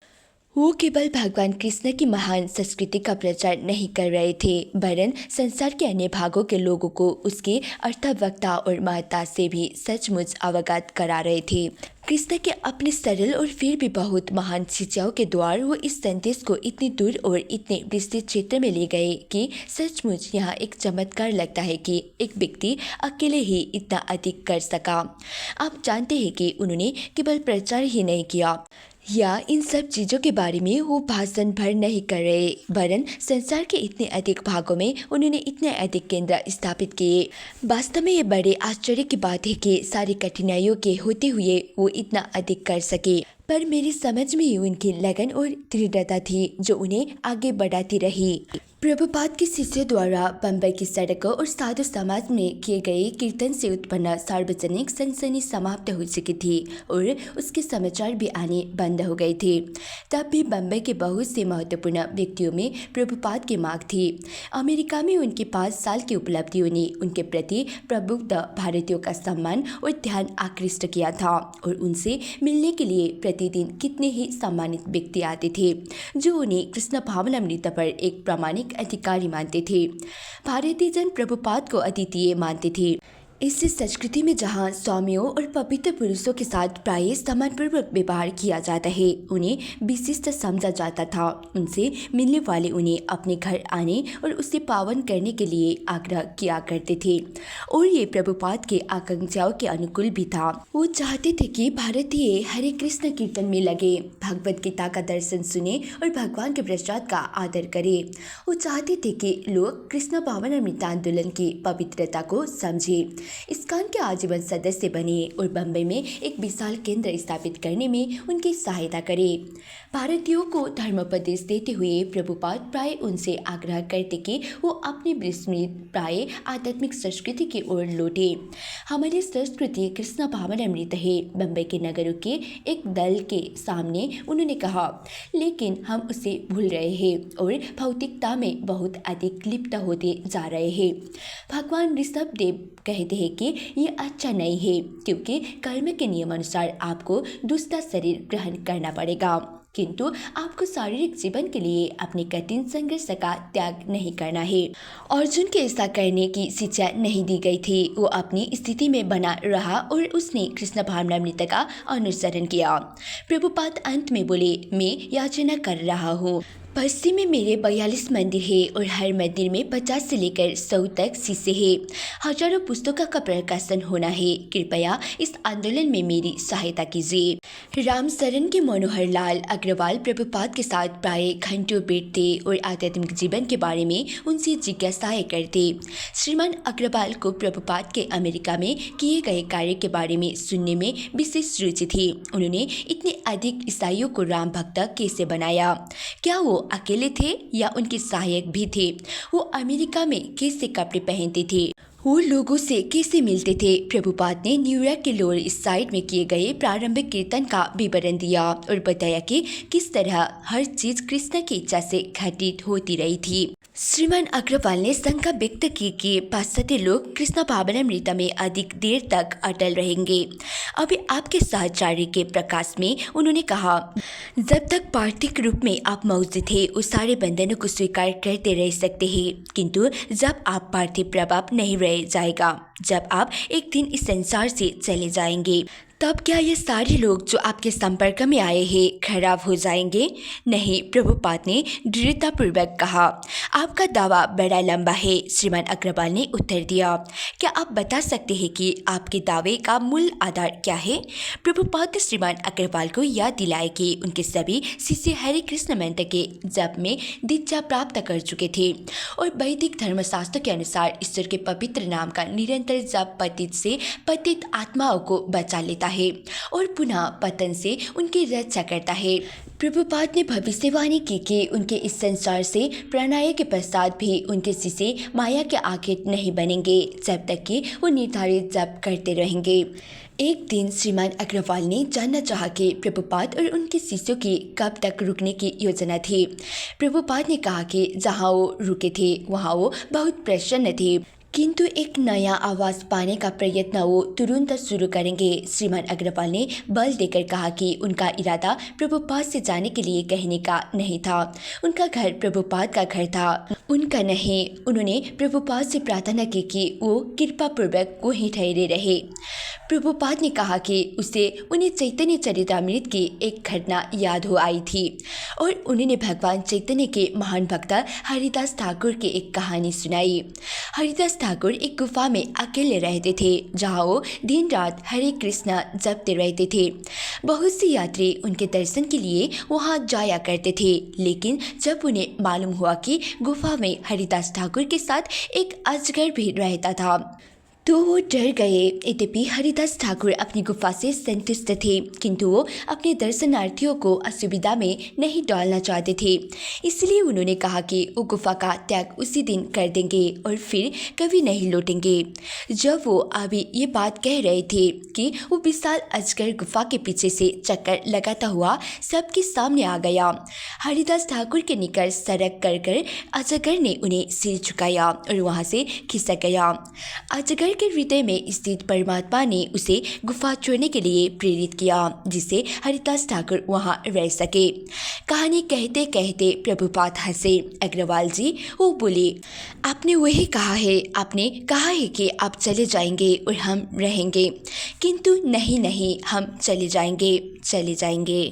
वो केवल भगवान कृष्ण की महान संस्कृति का प्रचार नहीं कर रहे थे, वरन संसार के अन्य भागों के लोगों को उसके अर्थवत्ता और महत्ता से भी सचमुच अवगत करा रहे थे। कृष्ण के अपने सरल और फिर भी बहुत महान शिक्षाओं के द्वारा वो इस संदेश को इतनी दूर और इतने विस्तृत क्षेत्र में ले गए कि सचमुच यहाँ एक चमत्कार लगता है कि एक व्यक्ति अकेले ही इतना अधिक कर सका। आप जानते हैं कि उन्होंने केवल प्रचार ही नहीं किया या इन सब चीज़ों के बारे में वो भाषण भर नहीं कर रहे, वरन संसार के इतने अधिक भागों में उन्होंने इतने अधिक केंद्र स्थापित किए। वास्तव में ये बड़े आश्चर्य की बात है कि सारी कठिनाइयों के होते हुए वो इतना अधिक कर सके। पर मेरी समझ में ही उनकी लगन और दृढ़ता थी जो उन्हें आगे बढ़ाती रही। प्रभुपाद के शिष्य द्वारा बम्बई की सड़कों और साधु समाज में किए गए कीर्तन से उत्पन्न सार्वजनिक सनसनी समाप्त हो चुकी थी और उसके समाचार भी आने बंद हो गए थे। तब भी बम्बई के बहुत से महत्वपूर्ण व्यक्तियों में प्रभुपाद की मांग थी। अमेरिका में उनकी 5 साल की उपलब्धियों ने उनके प्रति प्रबुद्ध भारतीयों का सम्मान और ध्यान आकृष्ट किया था और उनसे मिलने के लिए प्रतिदिन कितने ही सम्मानित व्यक्ति आते थे जो उन्हें कृष्ण भावनामृत पर एक प्रामाणिक अधिकारी मानते थे। भारतीय जन प्रभुपाद को अद्वितीय मानते थे। इस संस्कृति में जहाँ स्वामियों और पवित्र पुरुषों के साथ प्राय सम्मानपूर्वक व्यवहार किया जाता है, उन्हें विशिष्ट समझा जाता था। उनसे मिलने वाले उन्हें अपने घर आने और उसे पावन करने के लिए आग्रह किया करते थे और ये प्रभुपाद के आकांक्षाओं के अनुकूल भी था। वो चाहते थे कि भारतीय हरे कृष्ण कीर्तन में लगे, भगवद गीता का दर्शन सुने और भगवान के प्रसाद का आदर करे। वो चाहते थे कि लोग कृष्ण भावनामृत आंदोलन की पवित्रता को समझे, इस्कॉन के आजीवन सदस्य बने और बम्बई में एक विशाल केंद्र स्थापित करने में उनकी सहायता करे। भारतीयों को धर्मोपदेश देते हुए प्रभुपाद प्राय उनसे आग्रह करते कि वो अपनी विस्मृत प्राय आध्यात्मिक संस्कृति की ओर लौटे। हमारी संस्कृति कृष्ण भावनामृत है, बम्बई के नगरों के एक दल के सामने उन्होंने कहा, लेकिन हम उसे भूल रहे हैं और भौतिकता में बहुत अधिक लिप्त होते जा रहे हैं। भगवान ऋषभ देव कहते हैं कि ये अच्छा नहीं है, क्योंकि कर्म के नियम अनुसार आपको दूसरा शरीर ग्रहण करना पड़ेगा, किंतु आपको शारीरिक जीवन के लिए अपने कठिन संघर्ष का त्याग नहीं करना है। अर्जुन के ऐसा करने की शिक्षा नहीं दी गई थी। वो अपनी स्थिति में बना रहा और उसने कृष्ण भावनामृत का अनुसरण किया। प्रभुपाद अंत में बोले, मैं याचना कर रहा हूँ। पश्चिम में मेरे 42 मंदिर है और हर मंदिर में 50 से लेकर 100 तक शिष्य है। हजारों पुस्तकों का प्रकाशन होना है। कृपया इस आंदोलन में मेरी सहायता कीजिए। राम शरण के मनोहर लाल अग्रवाल प्रभुपाद के साथ प्राय घंटों बैठते और आध्यात्मिक जीवन के बारे में उनसे जिज्ञासाएं करते। श्रीमान अग्रवाल को प्रभुपाद के अमेरिका में किए गए कार्य के बारे में सुनने में विशेष रुचि थी। उन्होंने इतने अधिक ईसाइयों को राम भक्त कैसे बनाया? क्या वो अकेले थे या उनके सहायक भी थे? वो अमेरिका में कैसे कपड़े पहनते थे? वो लोगों से कैसे मिलते थे? प्रभुपाद ने न्यूयॉर्क के लोअर ईस्ट साइड में किए गए प्रारंभिक कीर्तन का विवरण दिया और बताया कि किस तरह हर चीज कृष्ण की इच्छा से घटित होती रही थी। श्रीमान अग्रवाल ने शंका व्यक्त की कि पाश्चात्य लोग कृष्ण भावनामृत में अधिक देर तक अटल रहेंगे। अभी आपके सहचार्य के प्रकाश में उन्होंने कहा, जब तक पार्थिव रूप में आप मौजूद थे उस सारे बंधनों को स्वीकार करते रह सकते हैं, किंतु जब आप पार्थिव प्रभाव नहीं रह जाएगा, जब आप एक दिन इस संसार से चले जाएंगे, तब क्या ये सारे लोग जो आपके संपर्क में आए हैं खराब हो जाएंगे? नहीं, प्रभुपाद ने दृढ़तापूर्वक कहा। आपका दावा बड़ा लंबा है, श्रीमान अग्रवाल ने उत्तर दिया। क्या आप बता सकते हैं कि आपके दावे का मूल आधार क्या है? प्रभुपाद ने श्रीमान अग्रवाल को याद दिलाया कि उनके सभी शिष्य हरे कृष्ण मंत्र के जप में दीक्षा प्राप्त कर चुके थे और वैदिक धर्मशास्त्र के अनुसार ईश्वर के पवित्र नाम का निरंतर जप पतित से पतित आत्माओं को बचा लेता है और पुनः पतन से उनकी रक्षा करता है। प्रभुपाद ने भविष्यवाणी की कि उनके इस संसार से प्रणाय के पश्चात भी उनके शिष्य माया के आगे नहीं बनेंगे जब तक कि वो निर्धारित जप करते रहेंगे। एक दिन श्रीमान अग्रवाल ने जानना चाहा कि प्रभुपाद और उनके शिष्यों की कब तक रुकने की योजना थी। प्रभुपाद ने कहा कि जहाँ वो रुके थे वहाँ वो बहुत प्रसन्न थे, किंतु एक नया आवास पाने का प्रयत्न वो तुरंत शुरू करेंगे। श्रीमान अग्रवाल ने बल देकर कहा कि उनका इरादा प्रभुपाद से जाने के लिए कहने का नहीं था। उनका घर प्रभुपाद का घर था, उनका नहीं। उन्होंने प्रभुपाद से प्रार्थना की कि वो कृपा पूर्वक वहीं ठहरे रहे। प्रभुपाद ने कहा कि उसे उन्हें चैतन्य चरितामृत की एक घटना याद हो आई थी और उन्होंने भगवान चैतन्य के महान भक्त हरिदास ठाकुर की एक कहानी सुनाई। हरिदास ठाकुर एक गुफा में अकेले रहते थे जहाँ वो दिन रात हरे कृष्ण जपते रहते थे। बहुत से यात्री उनके दर्शन के लिए वहाँ जाया करते थे, लेकिन जब उन्हें मालूम हुआ कि गुफा में हरिदास ठाकुर के साथ एक अजगर भी रहता था तो वो डर गए। यद्यपि हरिदास ठाकुर अपनी गुफा से संतुष्ट थे, किंतु वो अपने दर्शनार्थियों को असुविधा में नहीं डालना चाहते थे। इसलिए उन्होंने कहा कि वो गुफा का त्याग उसी दिन कर देंगे और फिर कभी नहीं लौटेंगे। जब वो अभी ये बात कह रहे थे कि वो विशाल अजगर गुफा के पीछे से चक्कर लगाता हुआ सबके सामने आ गया। हरिदास ठाकुर के निकट सड़क कर अजगर ने उन्हें सिर झुकाया और वहाँ से खिसक गया। अजगर के हृदय में स्थित परमात्मा ने उसे गुफा छोड़ने के लिए प्रेरित किया, जिससे हरिदास ठाकुर वहां रह सके। कहानी कहते कहते प्रभुपाद हंसे। अग्रवाल जी, वो बोले, आपने वही कहा है, आपने कहा है कि आप चले जाएंगे और हम रहेंगे, किंतु नहीं, हम चले जाएंगे।